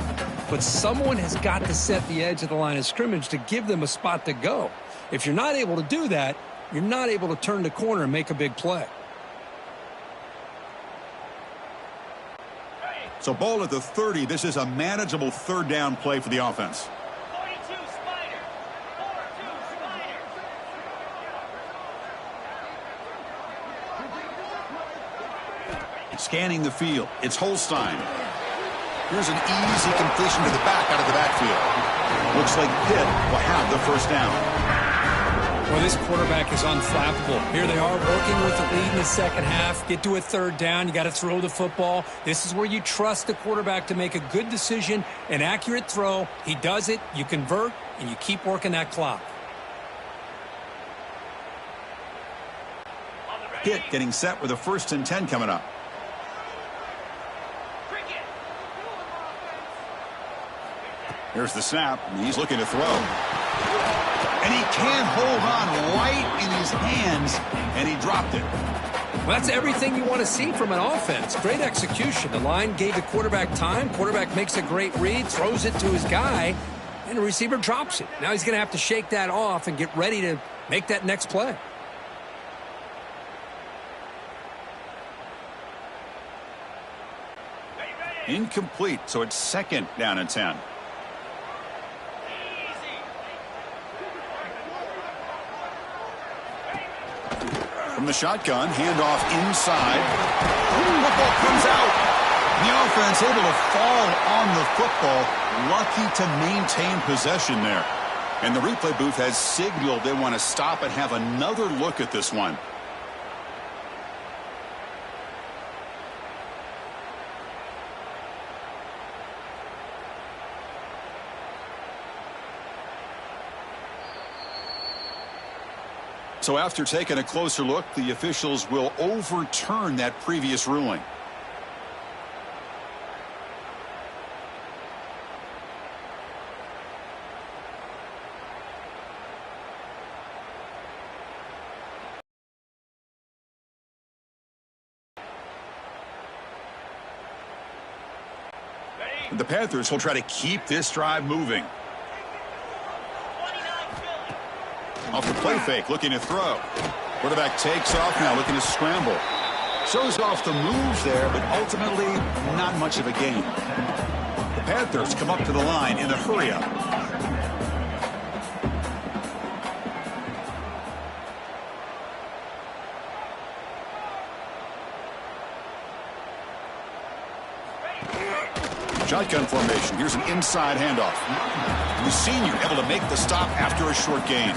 But someone has got to set the edge of the line of scrimmage to give them a spot to go. If you're not able to do that, you're not able to turn the corner and make a big play. So ball at the 30. This is a manageable third down play for the offense. Scanning the field. It's Holstein. Here's an easy completion to the back out of the backfield. Looks like Pitt will have the first down. Well, this quarterback is unflappable. Here they are working with the lead in the second half. Get to a third down. You got to throw the football. This is where you trust the quarterback to make a good decision, an accurate throw. He does it. You convert, and you keep working that clock. Pitt getting set with a 1st and 10 coming up. Here's the snap, and he's looking to throw. And he can't hold on right in his hands, and he dropped it. Well, that's everything you want to see from an offense. Great execution. The line gave the quarterback time. Quarterback makes a great read, throws it to his guy, and the receiver drops it. Now he's going to have to shake that off and get ready to make that next play. Incomplete, so it's 2nd down and 10. From the shotgun, handoff inside. Football comes out. The offense able to fall on the football. Lucky to maintain possession there. And the replay booth has signaled they want to stop and have another look at this one. So after taking a closer look, the officials will overturn that previous ruling. The Panthers will try to keep this drive moving. Off the play fake, looking to throw. Quarterback takes off now, looking to scramble. Shows off the moves there, but ultimately not much of a gain. The Panthers come up to the line in the hurry-up. Shotgun formation. Here's an inside handoff. The senior able to make the stop after a short gain.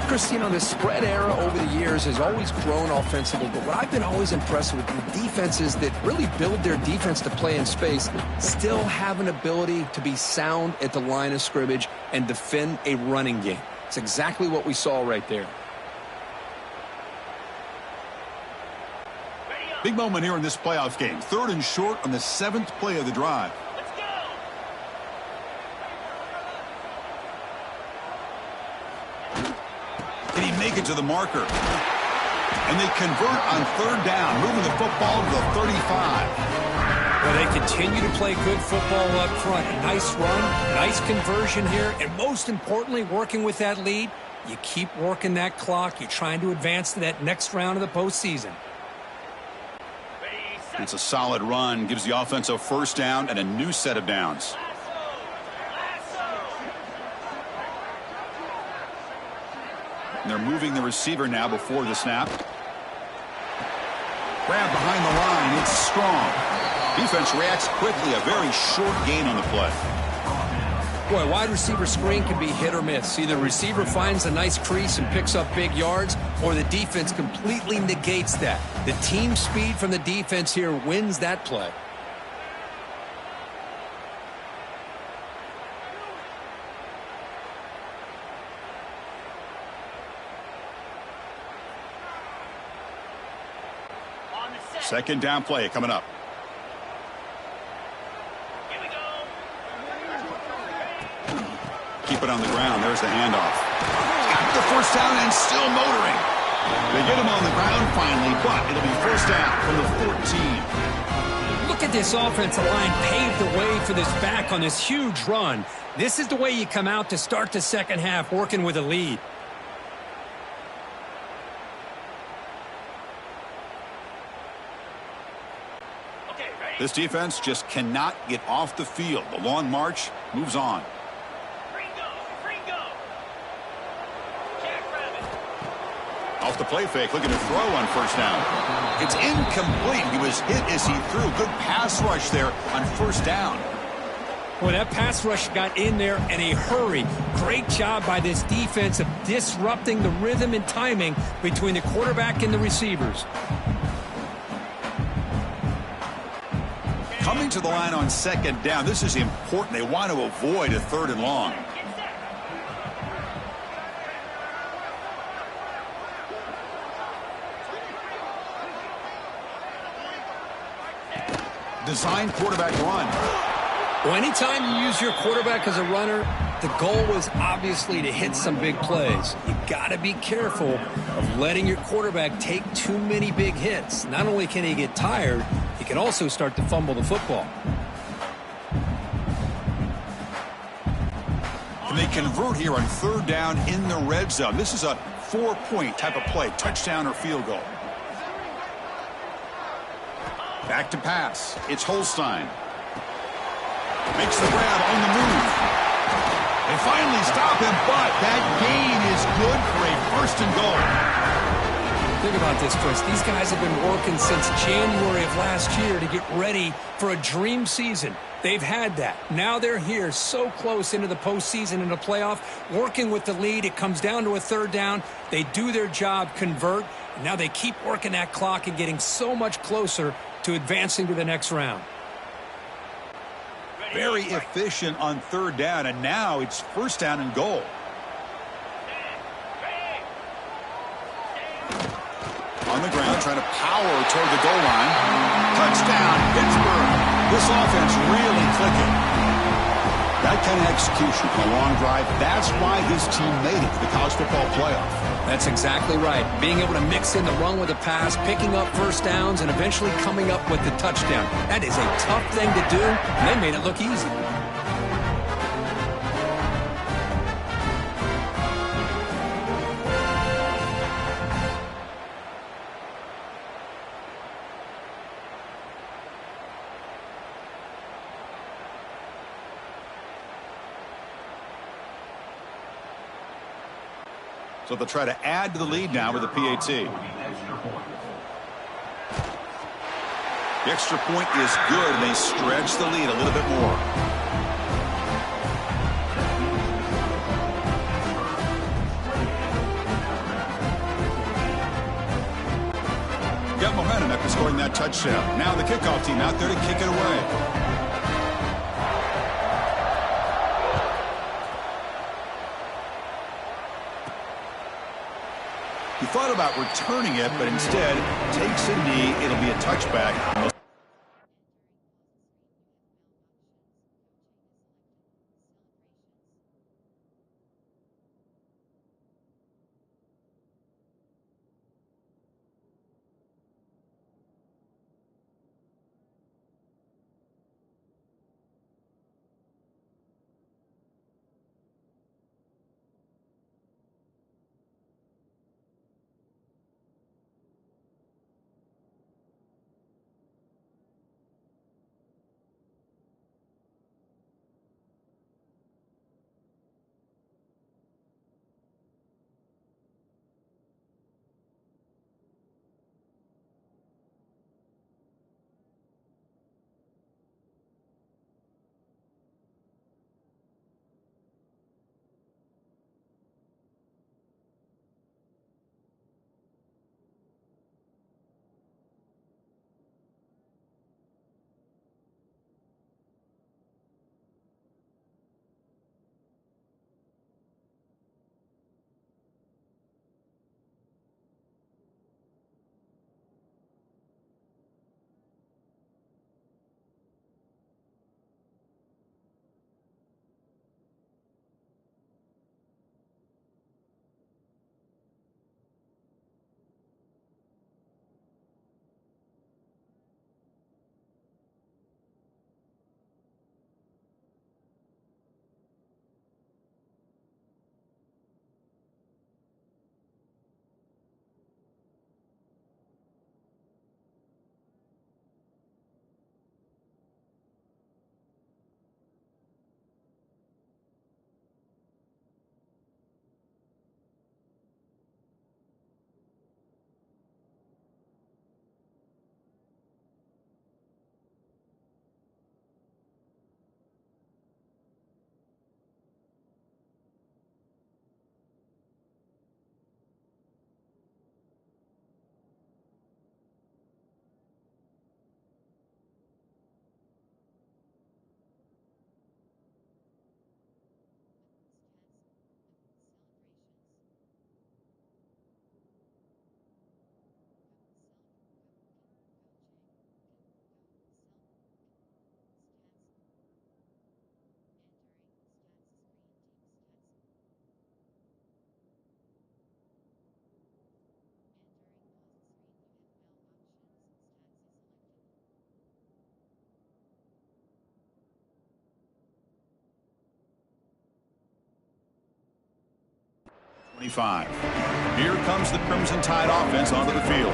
Chris, you know, the spread era over the years has always grown offensively, but what I've been always impressed with the defenses that really build their defense to play in space still have an ability to be sound at the line of scrimmage and defend a running game. It's exactly what we saw right there. Big moment here in this playoff game. 3rd and short on the 7th play of the drive. Can he make it to the marker? And they convert on 3rd down, moving the football to the 35. Well, they continue to play good football up front. A nice run, nice conversion here, and most importantly, working with that lead, you keep working that clock. You're trying to advance to that next round of the postseason. It's a solid run, gives the offense a 1st down and a new set of downs. And they're moving the receiver now before the snap. Grab behind the line. It's strong. Defense reacts quickly. A very short gain on the play. Boy, a wide receiver screen can be hit or miss. Either the receiver finds a nice crease and picks up big yards, or the defense completely negates that. The team speed from the defense here wins that play. Second down play coming up. it on the ground. There's the handoff. Got the first down and still motoring. They get him on the ground finally, but it'll be first down from the 14. Look at this offensive line paved the way for this back on this huge run. This is the way you come out to start the second half, working with a lead. This defense just cannot get off the field. The long march moves on. Off the play fake, looking to throw on first down. It's incomplete. He was hit as he threw. Good pass rush there on first down. Well, that pass rush got in there in a hurry. Great job by this defense of disrupting the rhythm and timing between the quarterback and the receivers. Coming to the line on second down. This is important. They want to avoid a third and long. Design quarterback run. Well, anytime you use your quarterback as a runner, the goal is obviously to hit some big plays. You got to be careful of letting your quarterback take too many big hits. Not only can he get tired, he can also start to fumble the football. And they convert here on third down in the red zone. This is a 4-point type of play, touchdown or field goal. Back to pass. It's Holstein. Makes the grab on the move. They finally stop him, but that gain is good for a first and goal. Think about this, Chris. These guys have been working since January of last year to get ready for a dream season. They've had that. Now they're here so close into the postseason and the playoff, working with the lead. It comes down to a third down. They do their job, convert. And now they keep working that clock and getting so much closer to advancing to the next round. Very efficient on third down, and now it's first down and goal. On the ground, trying to power toward the goal line. Touchdown, Pittsburgh. This offense really clicking. That kind of execution on a long drive, that's why this team made it to the college football playoff. That's exactly right. Being able to mix in the run with the pass, picking up first downs, and eventually coming up with the touchdown. That is a tough thing to do, and they made it look easy. So they'll try to add to the lead now with a PAT. The extra point is good, and they stretch the lead a little bit more. Got momentum after scoring that touchdown. Now the kickoff team out there to kick it away. He thought about returning it, but instead takes a knee. It'll be a touchback. 25. Here comes the Crimson Tide offense onto the field.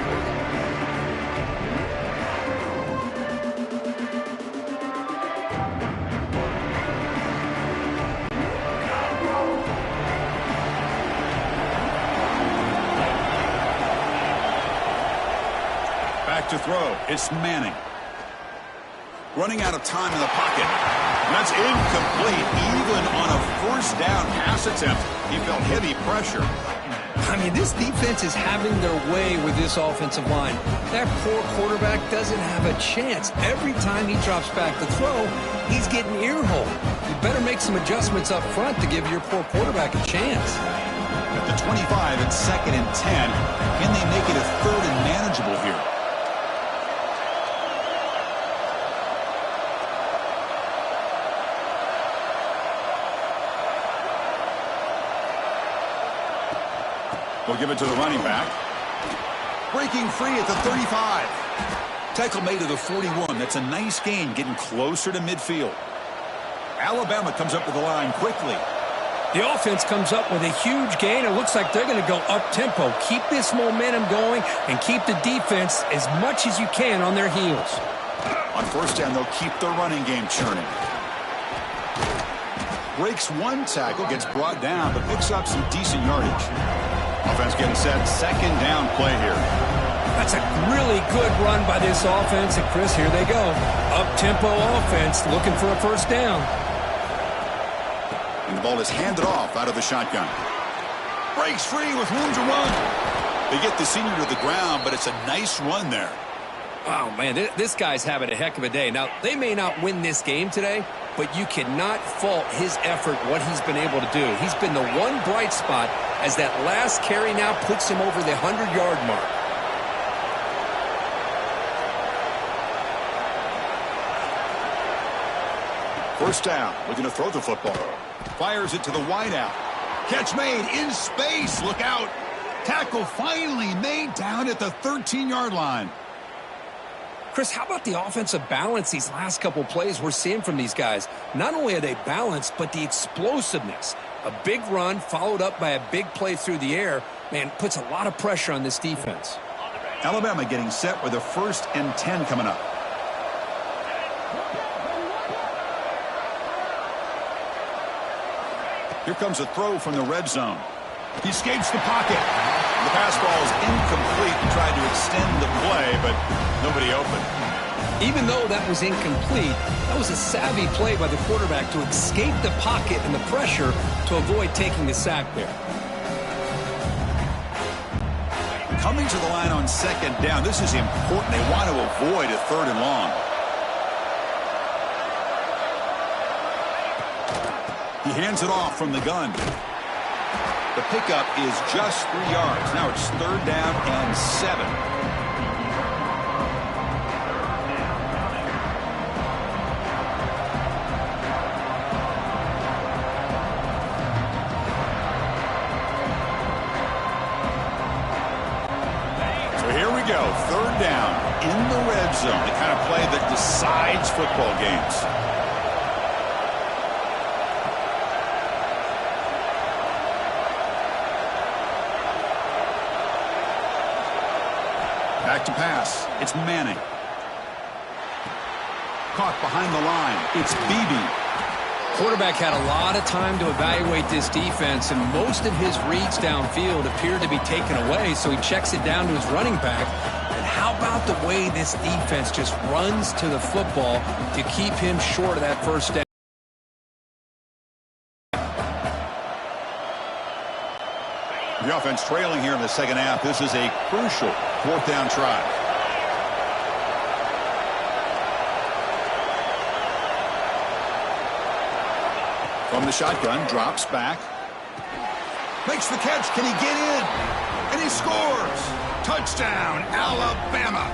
Back to throw. It's Manning. Running out of time in the pocket. That's incomplete. Even on a first down pass attempt, he felt heavy pressure. I mean, this defense is having their way with this offensive line. That poor quarterback doesn't have a chance. Every time he drops back to throw, he's getting earholed. You better make some adjustments up front to give your poor quarterback a chance. At the 25, it's 2nd and 10. Can they make it a 3rd and manageable here? They'll give it to the running back. Breaking free at the 35. Tackle made to the 41. That's a nice gain, getting closer to midfield. Alabama comes up to the line quickly. The offense comes up with a huge gain. It looks like they're going to go up-tempo. Keep this momentum going and keep the defense as much as you can on their heels. On first down, they'll keep the running game churning. Breaks one tackle, gets brought down, but picks up some decent yardage. Offense getting set. 2nd down play here. That's a really good run by this offense. And, Chris, here they go. Up-tempo offense looking for a first down. And the ball is handed off out of the shotgun. Breaks free with room to run. They get the senior to the ground, but it's a nice run there. Wow, man, this guy's having a heck of a day. Now, they may not win this game today, but you cannot fault his effort, what he's been able to do. He's been the one bright spot as that last carry now puts him over the 100-yard mark. First down, looking to throw the football. Fires it to the wideout. Catch made in space. Look out. Tackle finally made down at the 13-yard line. Chris, how about the offensive balance these last couple plays we're seeing from these guys? Not only are they balanced, but the explosiveness. A big run followed up by a big play through the air, man, puts a lot of pressure on this defense. Alabama getting set with a 1st and 10 coming up. Here comes a throw from the red zone. He escapes the pocket. The pass ball is incomplete. He tried to extend the play, but nobody open. Even though that was incomplete, that was a savvy play by the quarterback to escape the pocket and the pressure to avoid taking the sack there. Coming to the line on 2nd down. This is important. They want to avoid a 3rd and long. He hands it off from the gun. The pickup is just 3 yards. Now it's 3rd down and 7. So here we go. 3rd down in the red zone. The kind of play that decides football games. Back to pass. It's Manning. Caught behind the line. It's Beebe. Quarterback had a lot of time to evaluate this defense, and most of his reads downfield appeared to be taken away, so he checks it down to his running back. And how about the way this defense just runs to the football to keep him short of that first down? The offense trailing here in the 2nd half. This is a crucial 4th down try. From the shotgun, drops back. Makes the catch. Can he get in? And he scores. Touchdown, Alabama.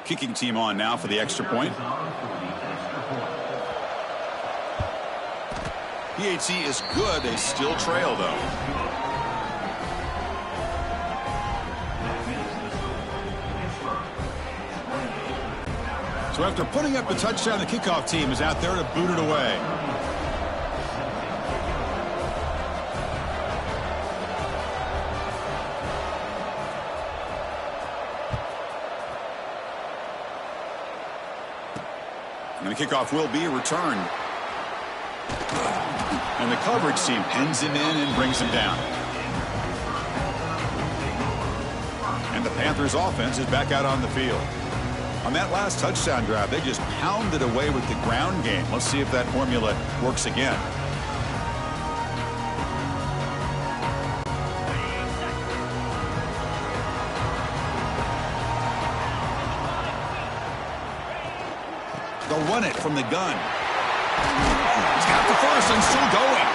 kicking team on now for the extra point. PAT is good. They still trail, though. So after putting up the touchdown, the kickoff team is out there to boot it away. And the kickoff will be returned. And the coverage team pins him in and brings him down. And the Panthers offense is back out on the field. On that last touchdown drive, they just pounded away with the ground game. Let's see if that formula works again. They'll run it from the gun. He's got the first and still going.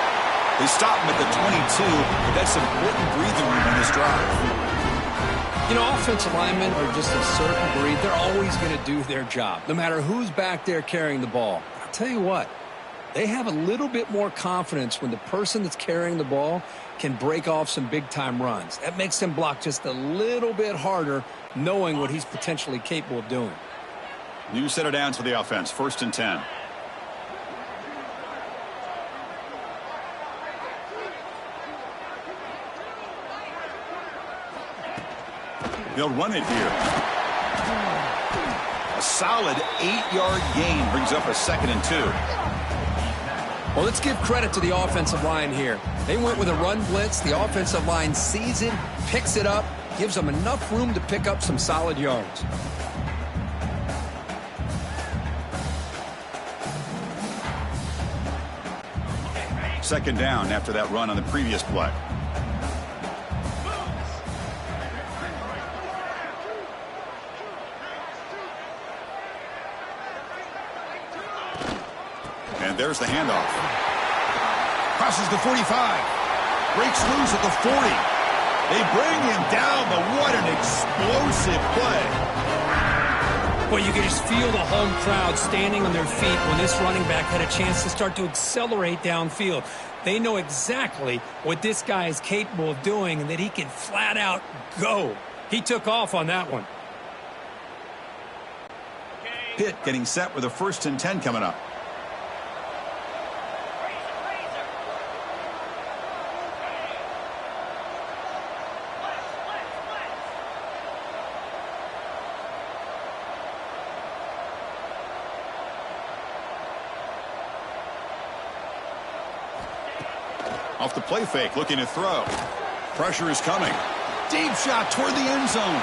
They stop him at the 22, but that's important breathing room on this drive. You know, offensive linemen are just a certain breed. They're always going to do their job, no matter who's back there carrying the ball. I'll tell you what, they have a little bit more confidence when the person that's carrying the ball can break off some big-time runs. That makes them block just a little bit harder, knowing what he's potentially capable of doing. New set of downs for the offense, 1st and 10. They'll run it here. A solid 8-yard gain brings up a 2nd and 2. Well, let's give credit to the offensive line here. They went with a run blitz. The offensive line sees it, picks it up, gives them enough room to pick up some solid yards. Second down after that run on the previous play. And there's the handoff. Crosses the 45. Breaks loose at the 40. They bring him down, but what an explosive play. Well, you can just feel the home crowd standing on their feet when this running back had a chance to start to accelerate downfield. They know exactly what this guy is capable of doing and that he can flat out go. He took off on that one. Pitt getting set with a 1st and 10 coming up. Off the play fake, looking to throw. Pressure is coming. Deep shot toward the end zone.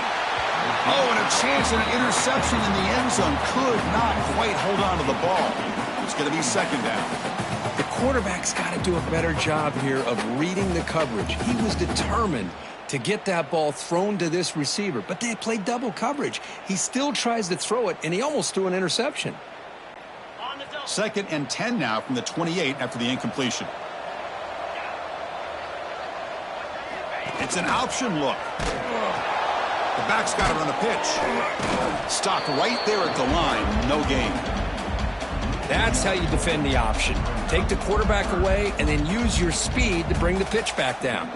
Oh, and a chance at an interception in the end zone. Could not quite hold on to the ball. It's going to be 2nd down. The quarterback's got to do a better job here of reading the coverage. He was determined to get that ball thrown to this receiver, but they played double coverage. He still tries to throw it, and he almost threw an interception. 2nd and 10 now from the 28 after the incompletion. It's an option look. The back's got it on the pitch. Stopped right there at the line. No gain. That's how you defend the option. Take the quarterback away and then use your speed to bring the pitch back down.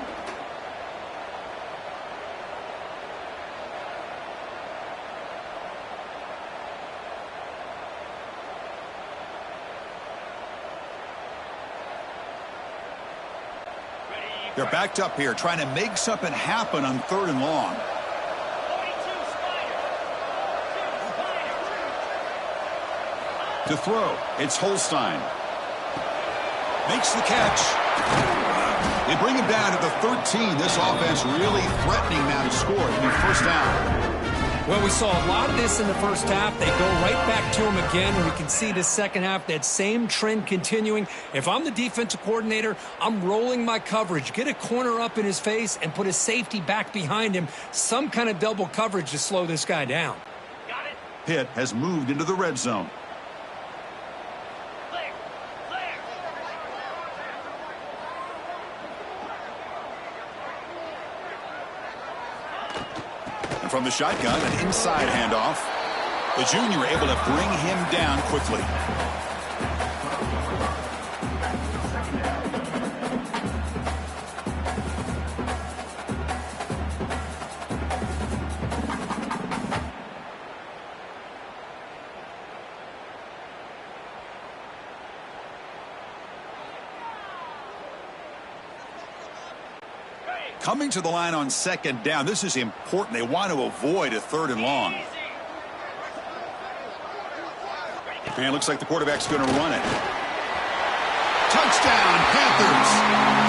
They're backed up here, trying to make something happen on 3rd and long. To throw, it's Holstein. Makes the catch. They bring him down to the 13. This offense really threatening now to score. It'll be 1st down. Well, we saw a lot of this in the first half. They go right back to him again, and we can see the second half, that same trend continuing. If I'm the defensive coordinator, I'm rolling my coverage. Get a corner up in his face and put a safety back behind him. Some kind of double coverage to slow this guy down. Pitt has moved into the red zone. From the shotgun, an inside handoff. The junior able to bring him down quickly. Coming to the line on second down. This is important. They want to avoid a 3rd and long. And it looks like the quarterback's going to run it. Touchdown, Panthers.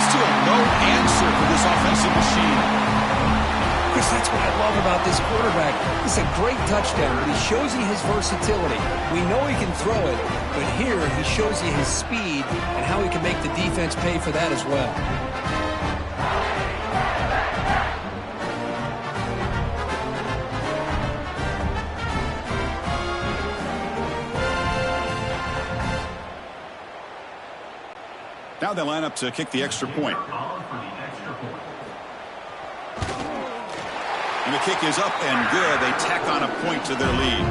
Still no answer for this offensive machine. Chris, that's what I love about this quarterback. It's a great touchdown, but he shows you his versatility. We know he can throw it, but here he shows you his speed and how he can make the defense pay for that as well. Now they line up to kick the extra point. And the kick is up and good. They tack on a point to their lead.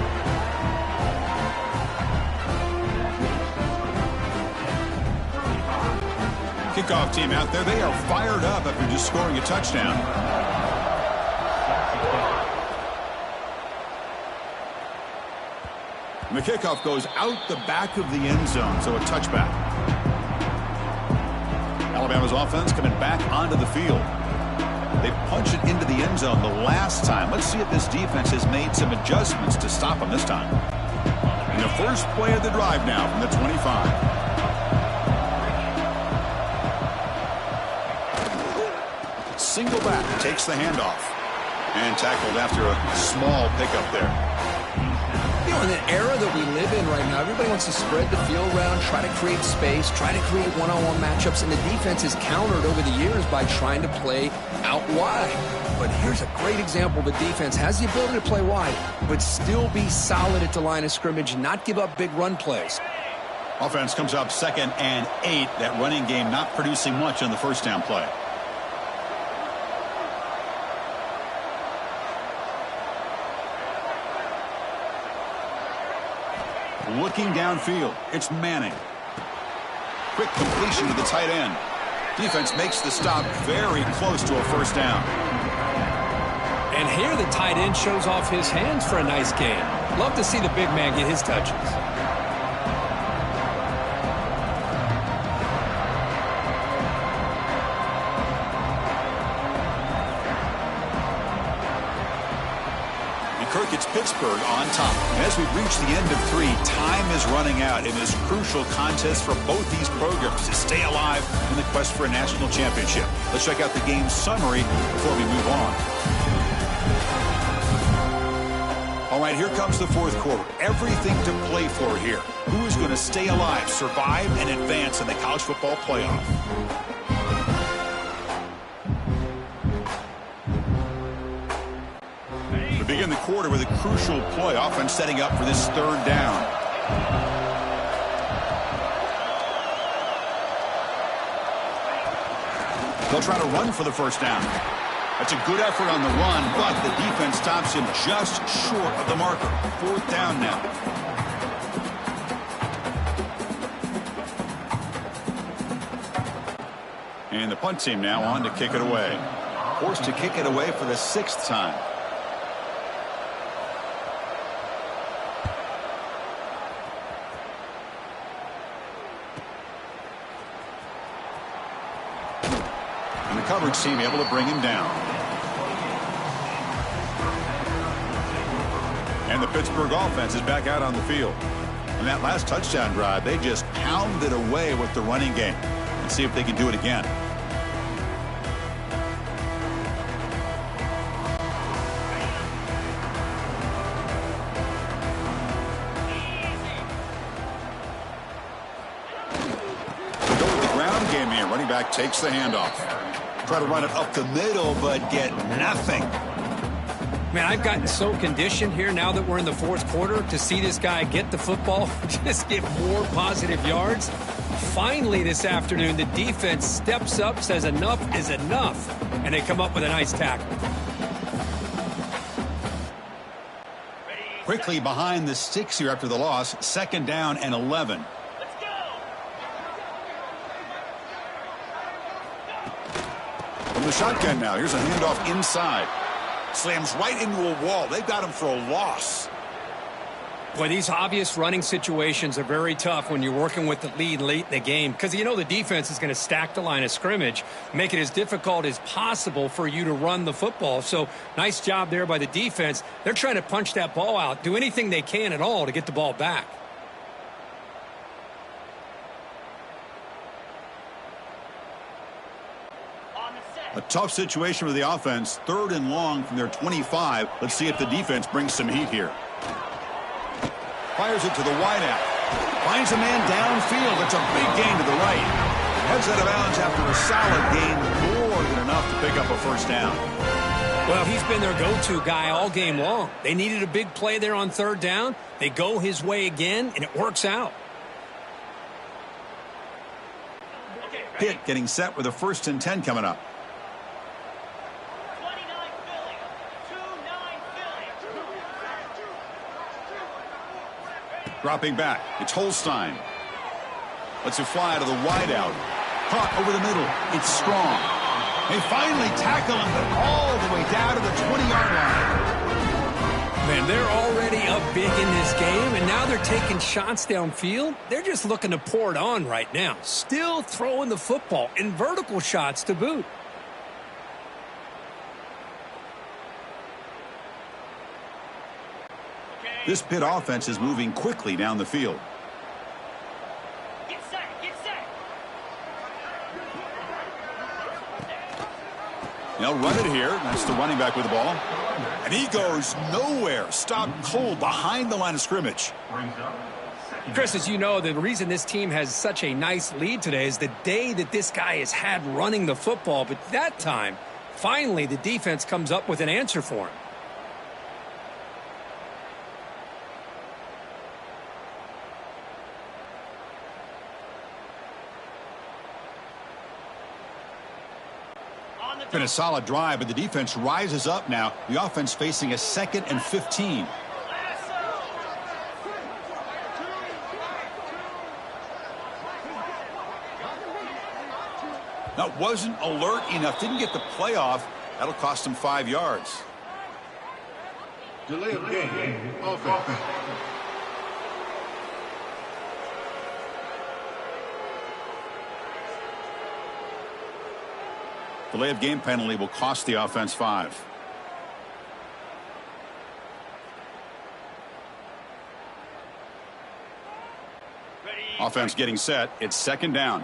Kickoff team out there. They are fired up after just scoring a touchdown. And the kickoff goes out the back of the end zone, so a touchback. Alabama's offense coming back onto the field. They punch it into the end zone the last time. Let's see if this defense has made some adjustments to stop them this time. And the first play of the drive now from the 25. Single back takes the handoff. And tackled after a small pickup there. You know, in the era that we live in right now, everybody wants to spread the field around, try to create space, try to create one-on-one matchups, and the defense is countered over the years by trying to play out wide. But here's a great example. The defense has the ability to play wide, but still be solid at the line of scrimmage, not give up big run plays. Offense comes up 2nd and 8. That running game not producing much on the first down play. Looking downfield, it's Manning. Quick completion to the tight end. Defense makes the stop very close to a first down. And here the tight end shows off his hands for a nice gain. Love to see the big man get his touches. Kirk, it's Pittsburgh on top. As we've reached the end of 3, time is running out in this crucial contest for both these programs to stay alive in the quest for a national championship. Let's check out the game summary before we move on. All right, here comes the 4th quarter. Everything to play for here. Who is going to stay alive, survive, and advance in the college football playoff? Begin the quarter with a crucial play, offense setting up for this 3rd down. They'll try to run for the first down. That's a good effort on the run, but the defense stops him just short of the marker. 4th down now. And the punt team now on to kick it away. Forced to kick it away for the 6th time. Coverage team able to bring him down. And the Pittsburgh offense is back out on the field. On that last touchdown drive, they just pounded away with the running game. Let's see if they can do it again. They go with the ground game here. Running back takes the handoff. Try to run it up the middle, but get nothing. Man, I've gotten so conditioned here now that we're in the 4th quarter to see this guy get the football, just get more positive yards. Finally this afternoon, the defense steps up, says enough is enough, and they come up with a nice tackle. Quickly behind the sticks here after the loss. 2nd down and 11. From the shotgun now. Here's a handoff inside. Slams right into a wall. They've got him for a loss. Boy, these obvious running situations are very tough when you're working with the lead late in the game because you know the defense is going to stack the line of scrimmage, make it as difficult as possible for you to run the football. So nice job there by the defense. They're trying to punch that ball out, do anything they can at all to get the ball back. A tough situation for the offense. 3rd and long from their 25. Let's see if the defense brings some heat here. Fires it to the wideout. Finds a man downfield. It's a big gain to the right. Heads out of bounds after a solid gain, more than enough to pick up a 1st down. Well, he's been their go-to guy all game long. They needed a big play there on 3rd down. They go his way again, and it works out. Pitt getting set with a 1st and 10 coming up. Dropping back. It's Holstein. Lets it fly to the wideout. Caught over the middle. It's Strong. They finally tackle him all the way down to the 20-yard line. Man, they're already up big in this game, and now they're taking shots downfield. They're just looking to pour it on right now. Still throwing the football in vertical shots to boot. This Pitt offense is moving quickly down the field. Get set, get set. They'll run it here. That's the running back with the ball. And he goes nowhere. Stopped cold behind the line of scrimmage. Chris, as you know, the reason this team has such a nice lead today is the day that this guy has had running the football. But that time, finally, the defense comes up with an answer for him. Been a solid drive, but the defense rises up now. The offense facing a 2nd and 15. That wasn't alert enough. Didn't get the playoff. That'll cost him 5 yards. Delay of game. Offense. Delay of game penalty will cost the offense 5. Offense getting set. It's 2nd down.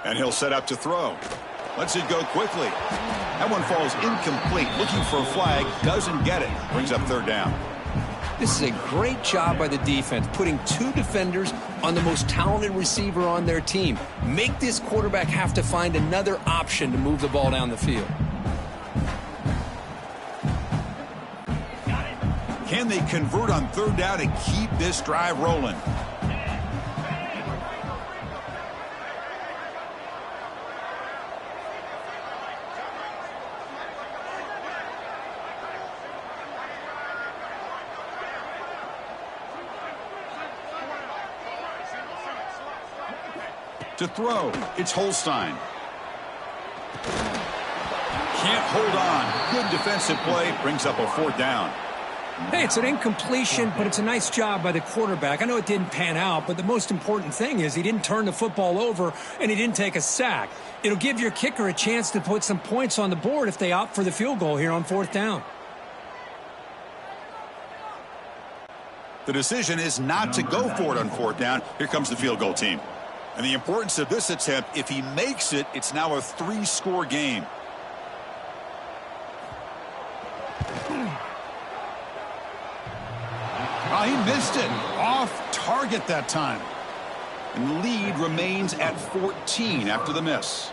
And he'll set up to throw. Lets it go quickly. That one falls incomplete. Looking for a flag. Doesn't get it. Brings up 3rd down. This is a great job by the defense, putting 2 defenders on the most talented receiver on their team. Make this quarterback have to find another option to move the ball down the field. Can they convert on 3rd down and keep this drive rolling? To throw, it's Holstein. Can't hold on. Good defensive play. Brings up a 4th down. Hey, it's an incompletion, but it's a nice job by the quarterback. I know it didn't pan out, but the most important thing is he didn't turn the football over and he didn't take a sack. It'll give your kicker a chance to put some points on the board if they opt for the field goal here on 4th down. The decision is not to go for it on 4th down. Here comes the field goal team. And the importance of this attempt, if he makes it, it's now a 3-score game. Oh, he missed it. Off target that time. And the lead remains at 14 after the miss.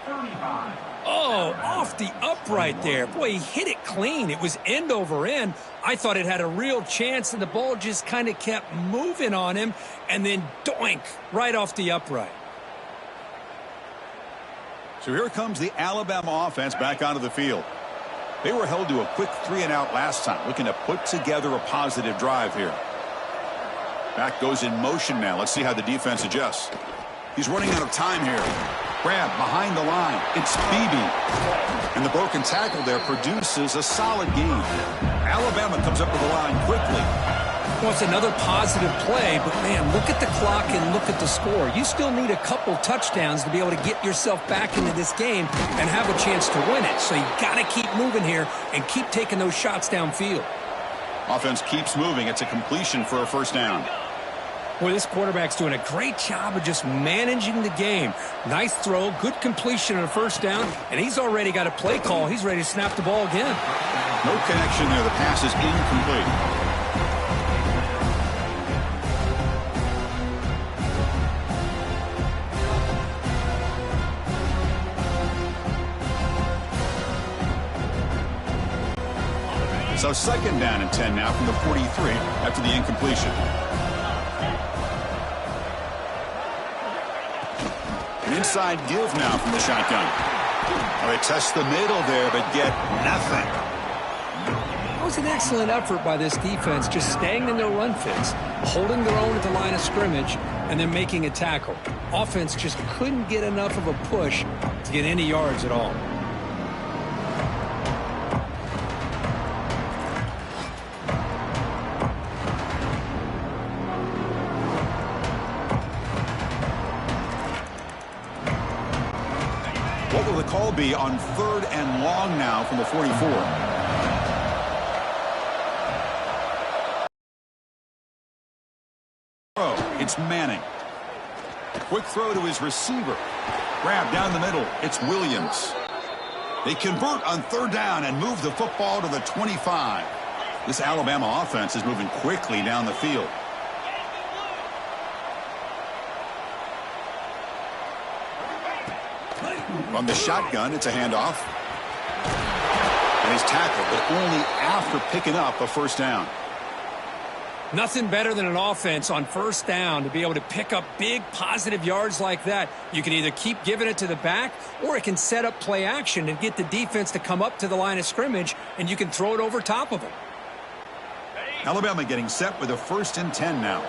Oh, off the upright there. Boy, he hit it clean. It was end over end. I thought it had a real chance, and the ball just kind of kept moving on him, and then doink, right off the upright. So here comes the Alabama offense back onto the field. They were held to a quick 3-and-out last time, looking to put together a positive drive here. Back goes in motion now. Let's see how the defense adjusts. He's running out of time here. Grab behind the line. It's BB. And the broken tackle there produces a solid gain. Alabama comes up to the line quickly. Well, it's another positive play, but, man, look at the clock and look at the score. You still need a couple touchdowns to be able to get yourself back into this game and have a chance to win it. So you got to keep moving here and keep taking those shots downfield. Offense keeps moving. It's a completion for a first down. Boy, this quarterback's doing a great job of just managing the game. Nice throw, good completion on a first down, and he's already got a play call. He's ready to snap the ball again. No connection there. The pass is incomplete. So second down and 10 now from the 43 after the incompletion. An inside give now from the shotgun. Well, they test the middle there, but get nothing. That was an excellent effort by this defense, just staying in their run fits, holding their own at the line of scrimmage, and then making a tackle. Offense just couldn't get enough of a push to get any yards at all. What will the call be on 3rd and long now from the 44? It's Manning. Quick throw to his receiver. Grab down the middle. It's Williams. They convert on 3rd down and move the football to the 25. This Alabama offense is moving quickly down the field. From the shotgun, it's a handoff. And he's tackled, but only after picking up a first down. Nothing better than an offense on first down to be able to pick up big positive yards like that. You can either keep giving it to the back, or it can set up play action and get the defense to come up to the line of scrimmage, and you can throw it over top of them. Alabama getting set with a 1st and 10 now.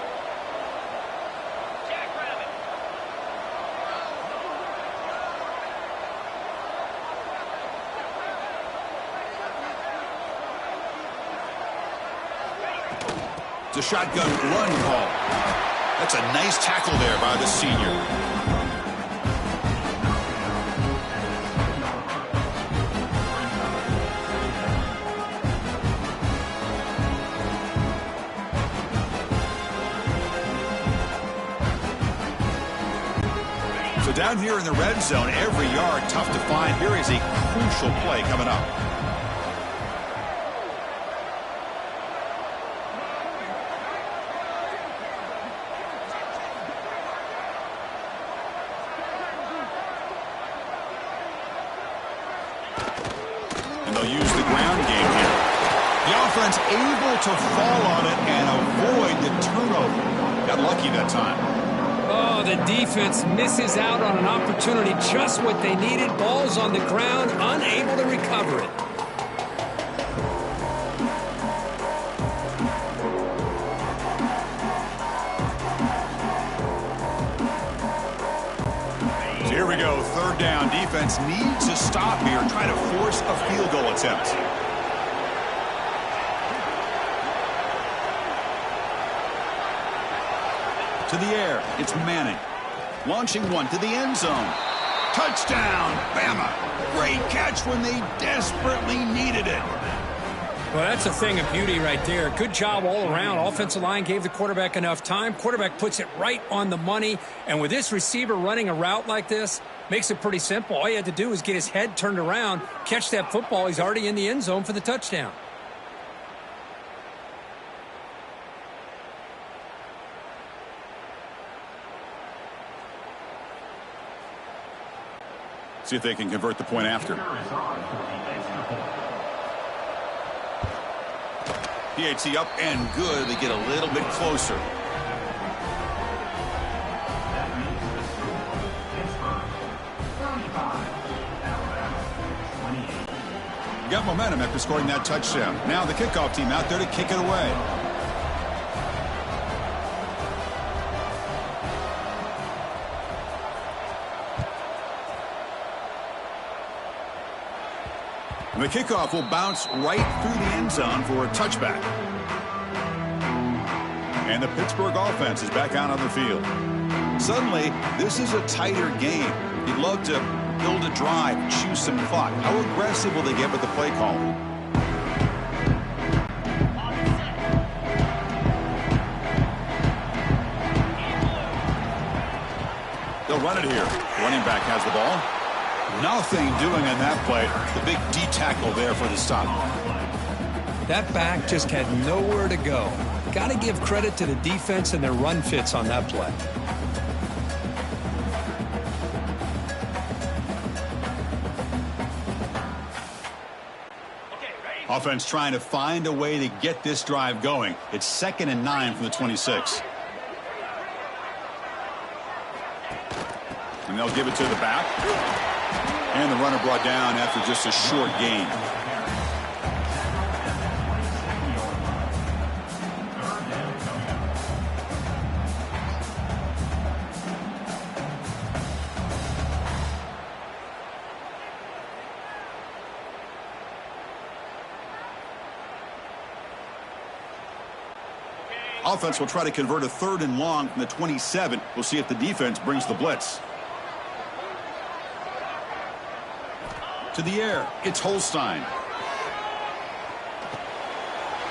It's a shotgun run call. That's a nice tackle there by the senior. So down here in the red zone, every yard tough to find. Here is a crucial play coming up. They'll use the ground game here. The offense able to fall on it and avoid the turnover. Got lucky that time. Oh, the defense misses out on an opportunity, just what they needed. Ball's on the ground, unable to recover it. So here we go, 3rd down. Defense needs to stop here, try to force a field goal attempt. To the air, it's Manning. Launching one to the end zone. Touchdown, Bama. Great catch when they desperately needed it. Well, that's a thing of beauty right there. Good job all around. Offensive line gave the quarterback enough time. Quarterback puts it right on the money. And with this receiver running a route like this, makes it pretty simple. All you had to do is get his head turned around, catch that football. He's already in the end zone for the touchdown. See if they can convert the point after. PAT up and good. They get a little bit closer. got momentum after scoring that touchdown. Now the kickoff team out there to kick it away. And the kickoff will bounce right through the end zone for a touchback. And the Pittsburgh offense is back out on the field. Suddenly, this is a tighter game. You'd love to build a drive, choose some clock. How aggressive will they get with the play call? They'll run it here. Running back has the ball. Nothing doing on that play. The big D tackle there for the stop. That back just had nowhere to go. Got to give credit to the defense and their run fits on that play. Offense trying to find a way to get this drive going. It's 2nd and 9 from the 26. And they'll give it to the back. And the runner brought down after just a short gain. Offense will try to convert a 3rd and long from the 27. We'll see if the defense brings the blitz. To the air, it's Holstein.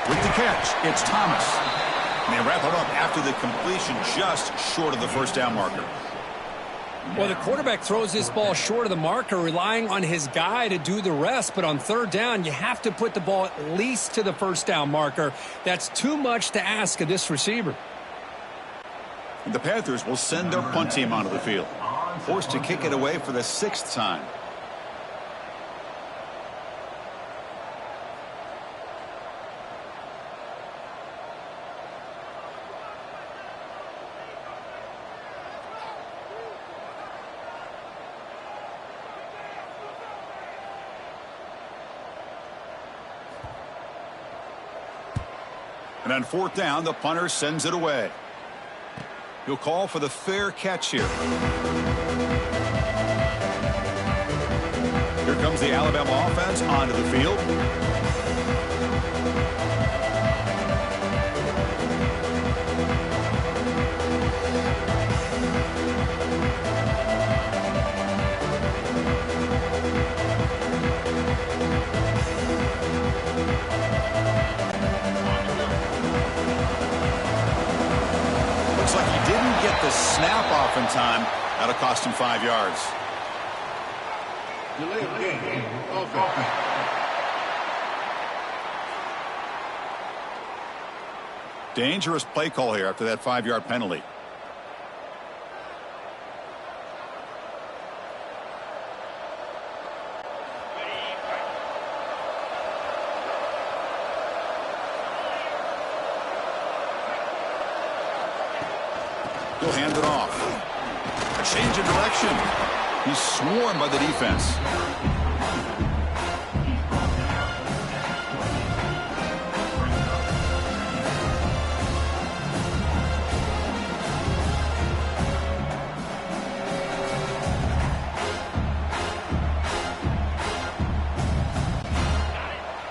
With the catch, it's Thomas. And they wrap it up after the completion just short of the first down marker. Well, the quarterback throws this ball short of the marker, relying on his guy to do the rest. But on 3rd down, you have to put the ball at least to the first down marker. That's too much to ask of this receiver. The Panthers will send their punt team onto the field. Forced to kick it away for the 6th time. And on 4th down, the punter sends it away. He'll call for the fair catch here. Here comes the Alabama offense onto the field. The snap off in time. That'll cost him 5 yards. Delay of game. Offense. Dangerous play call here after that 5-yard penalty. He'll hand it off. A change of direction. He's swarmed by the defense.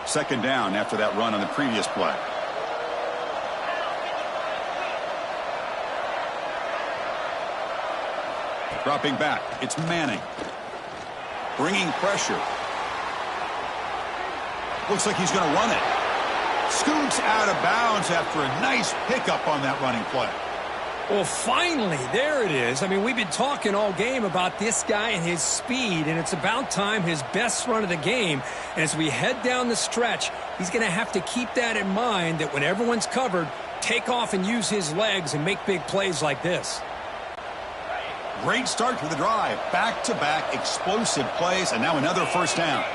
Second down after that run on the previous play. Dropping back, it's Manning. Bringing pressure. Looks like he's going to run it. Scoots out of bounds after a nice pickup on that running play. Well, finally, there it is. I mean, we've been talking all game about this guy and his speed, and it's about time his best run of the game. And as we head down the stretch, he's going to have to keep that in mind, that when everyone's covered, take off and use his legs and make big plays like this. Great start to the drive. Back-to-back explosive plays, and now another first down.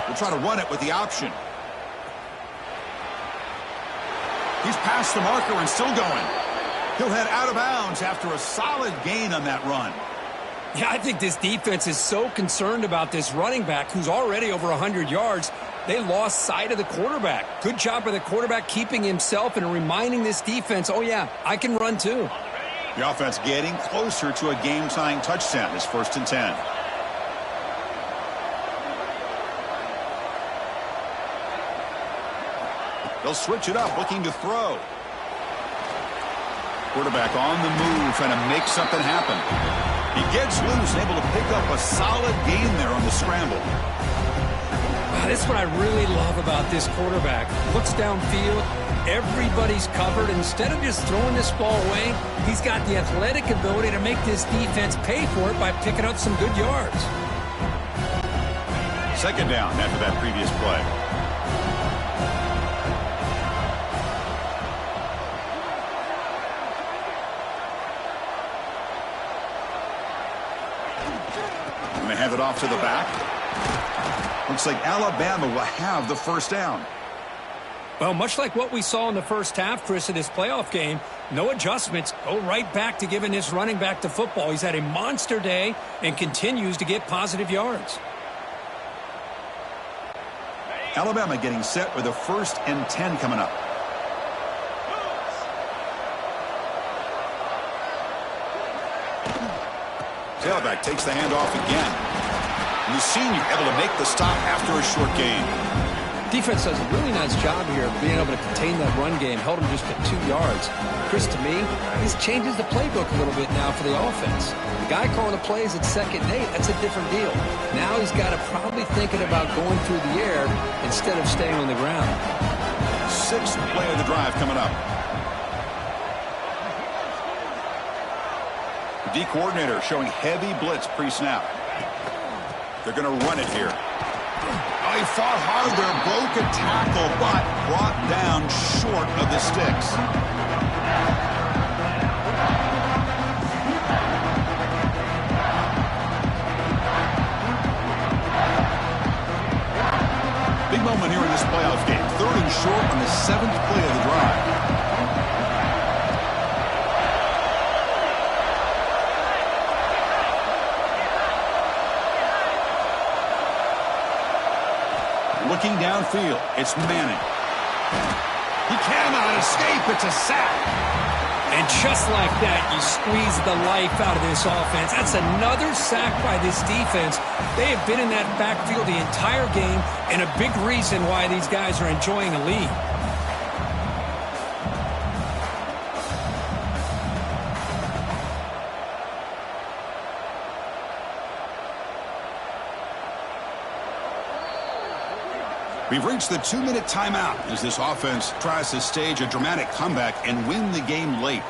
We'll try to run it with the option. He's past the marker and still going. He'll head out of bounds after a solid gain on that run. Yeah, I think this defense is so concerned about this running back who's already over 100 yards. They lost sight of the quarterback. Good job by the quarterback keeping himself and reminding this defense, oh, yeah, I can run too. The offense getting closer to a game-tying touchdown. It's 1st and 10. They'll switch it up, looking to throw. Quarterback on the move, trying to make something happen. He gets loose, able to pick up a solid gain there on the scramble. This is what I really love about this quarterback. Looks downfield, everybody's covered. Instead of just throwing this ball away, he's got the athletic ability to make this defense pay for it by picking up some good yards. 2nd down after that previous play. And they hand it off to the back. Looks like Alabama will have the 1st down. Well, much like what we saw in the first half, Chris, of this playoff game, no adjustments. Go right back to giving this running back the football. He's had a monster day and continues to get positive yards. Alabama getting set with a 1st and 10 coming up. Tailback takes the handoff again. And the senior able to make the stop after a short gain. Defense does a really nice job here of being able to contain that run game. Held him just at 2 yards. Chris, to me, this changes the playbook a little bit now for the offense. The guy calling the plays at 2nd and 8, that's a different deal. Now he's got to probably thinking about going through the air instead of staying on the ground. 6th play of the drive coming up. The D coordinator showing heavy blitz pre-snap. They're going to run it here. Oh, he fought hard there, broke a tackle, but brought down short of the sticks. Big moment here in this playoff game. 3rd and short on the 7th play of the drive. Looking downfield, it's Manning. He cannot escape. It's a sack. And just like that, you squeeze the life out of this offense. That's another sack by this defense. They have been in that backfield the entire game, and a big reason why these guys are enjoying a lead. We've reached the 2-minute timeout as this offense tries to stage a dramatic comeback and win the game late.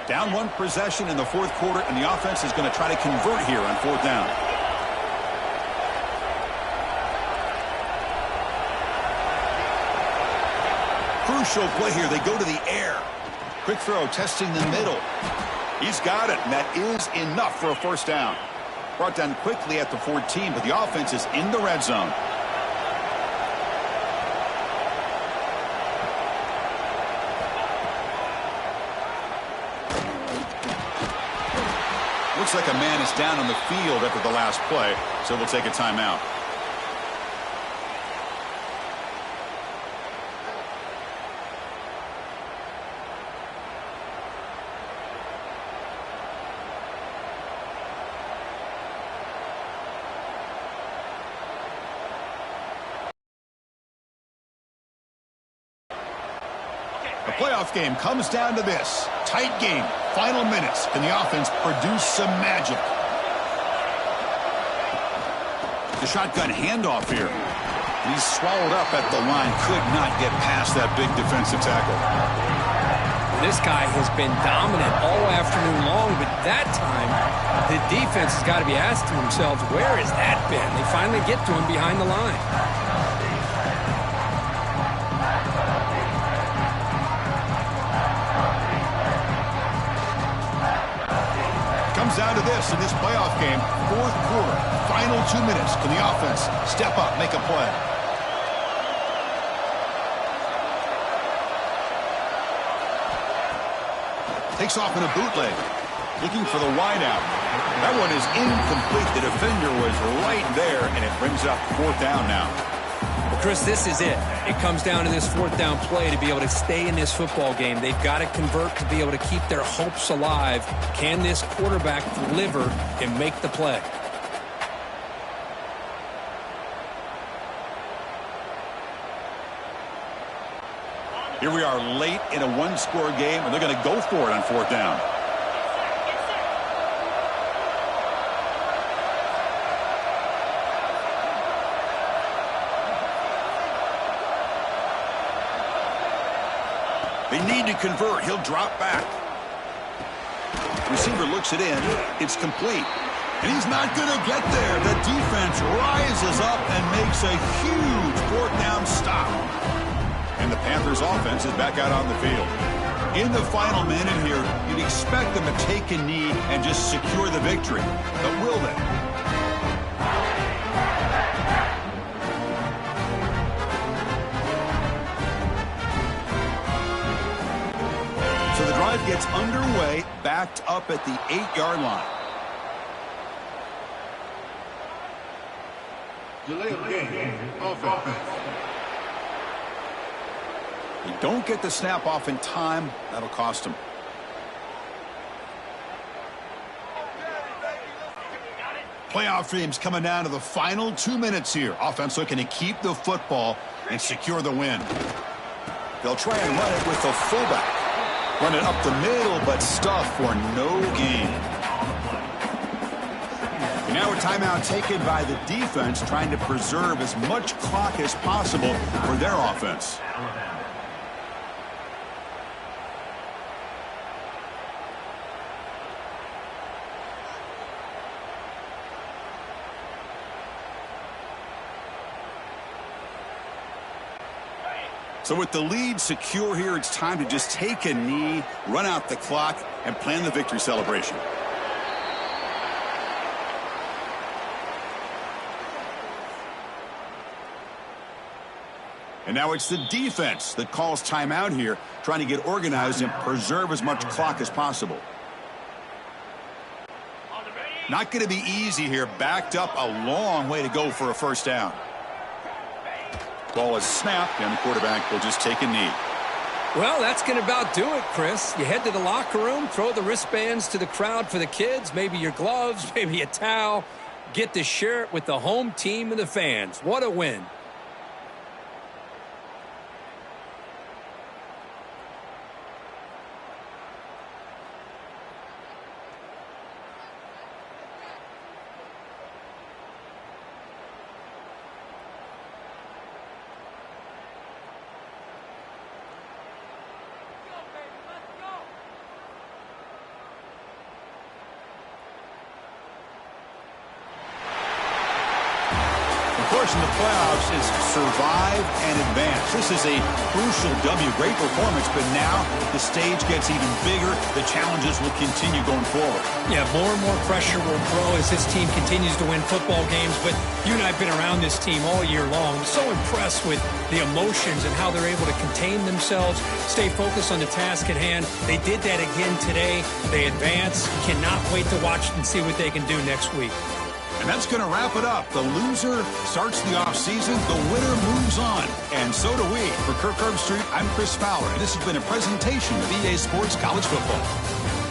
Down 1 possession in the 4th quarter, and the offense is going to try to convert here on 4th down. Crucial play here. They go to the air. Quick throw, testing the middle. He's got it, and that is enough for a 1st down. Brought down quickly at the 14, but the offense is in the red zone. Looks like a man is down on the field after the last play, so we'll take a timeout. The playoff game comes down to this. Tight game. Final minutes. Can the offense produce some magic? The shotgun handoff here. He's swallowed up at the line. Could not get past that big defensive tackle. This guy has been dominant all afternoon long, but that time, the defense has got to be asking themselves, where has that been? They finally get to him behind the line. comes down to this in this playoff game. Fourth quarter, final 2 minutes. Can the offense step up, make a play? Takes off in a bootleg. Looking for the wideout. That one is incomplete. The defender was right there, and it brings up fourth down now. Well, Chris, this is it. It comes down to this fourth down play to be able to stay in this football game. They've got to convert to be able to keep their hopes alive. Can this quarterback deliver and make the play? Here we are late in a one-score game, and they're going to go for it on fourth down. They need to convert. He'll drop back. Receiver looks it in. It's complete. And he's not going to get there. The defense rises up and makes a huge fourth down stop. And the Panthers offense is back out on the field. In the final minute here, you'd expect them to take a knee and just secure the victory. But will they? So the drive gets underway, backed up at the 8-yard line. Delay of game, offense. You don't get the snap off in time, that'll cost them. Playoff dreams coming down to the final 2 minutes here. Offense looking to keep the football and secure the win. They'll try and run it with the fullback. Run it up the middle, but stuff for no gain. And now a timeout taken by the defense, trying to preserve as much clock as possible for their offense. So with the lead secure here, it's time to just take a knee, run out the clock, and plan the victory celebration. And now it's the defense that calls timeout here, trying to get organized and preserve as much clock as possible. Not going to be easy here, backed up a long way to go for a first down. Ball is snapped, and the quarterback will just take a knee. Well, that's going to about do it, Chris. You head to the locker room, throw the wristbands to the crowd for the kids, maybe your gloves, maybe a towel. Get to share it with the home team and the fans. What a win. In the playoffs is survive and advance. This is a crucial W. Great performance, but now the stage gets even bigger. The challenges will continue going forward. Yeah, more and more pressure will grow as this team continues to win football games, but you and I have been around this team all year long. I'm so impressed with the emotions and how they're able to contain themselves, stay focused on the task at hand. They did that again today. They advance. Cannot wait to watch and see what they can do next week. And that's going to wrap it up. The loser starts the offseason. The winner moves on. And so do we. For Kirk Herbstreit, I'm Chris Fowler. And this has been a presentation of EA Sports College Football.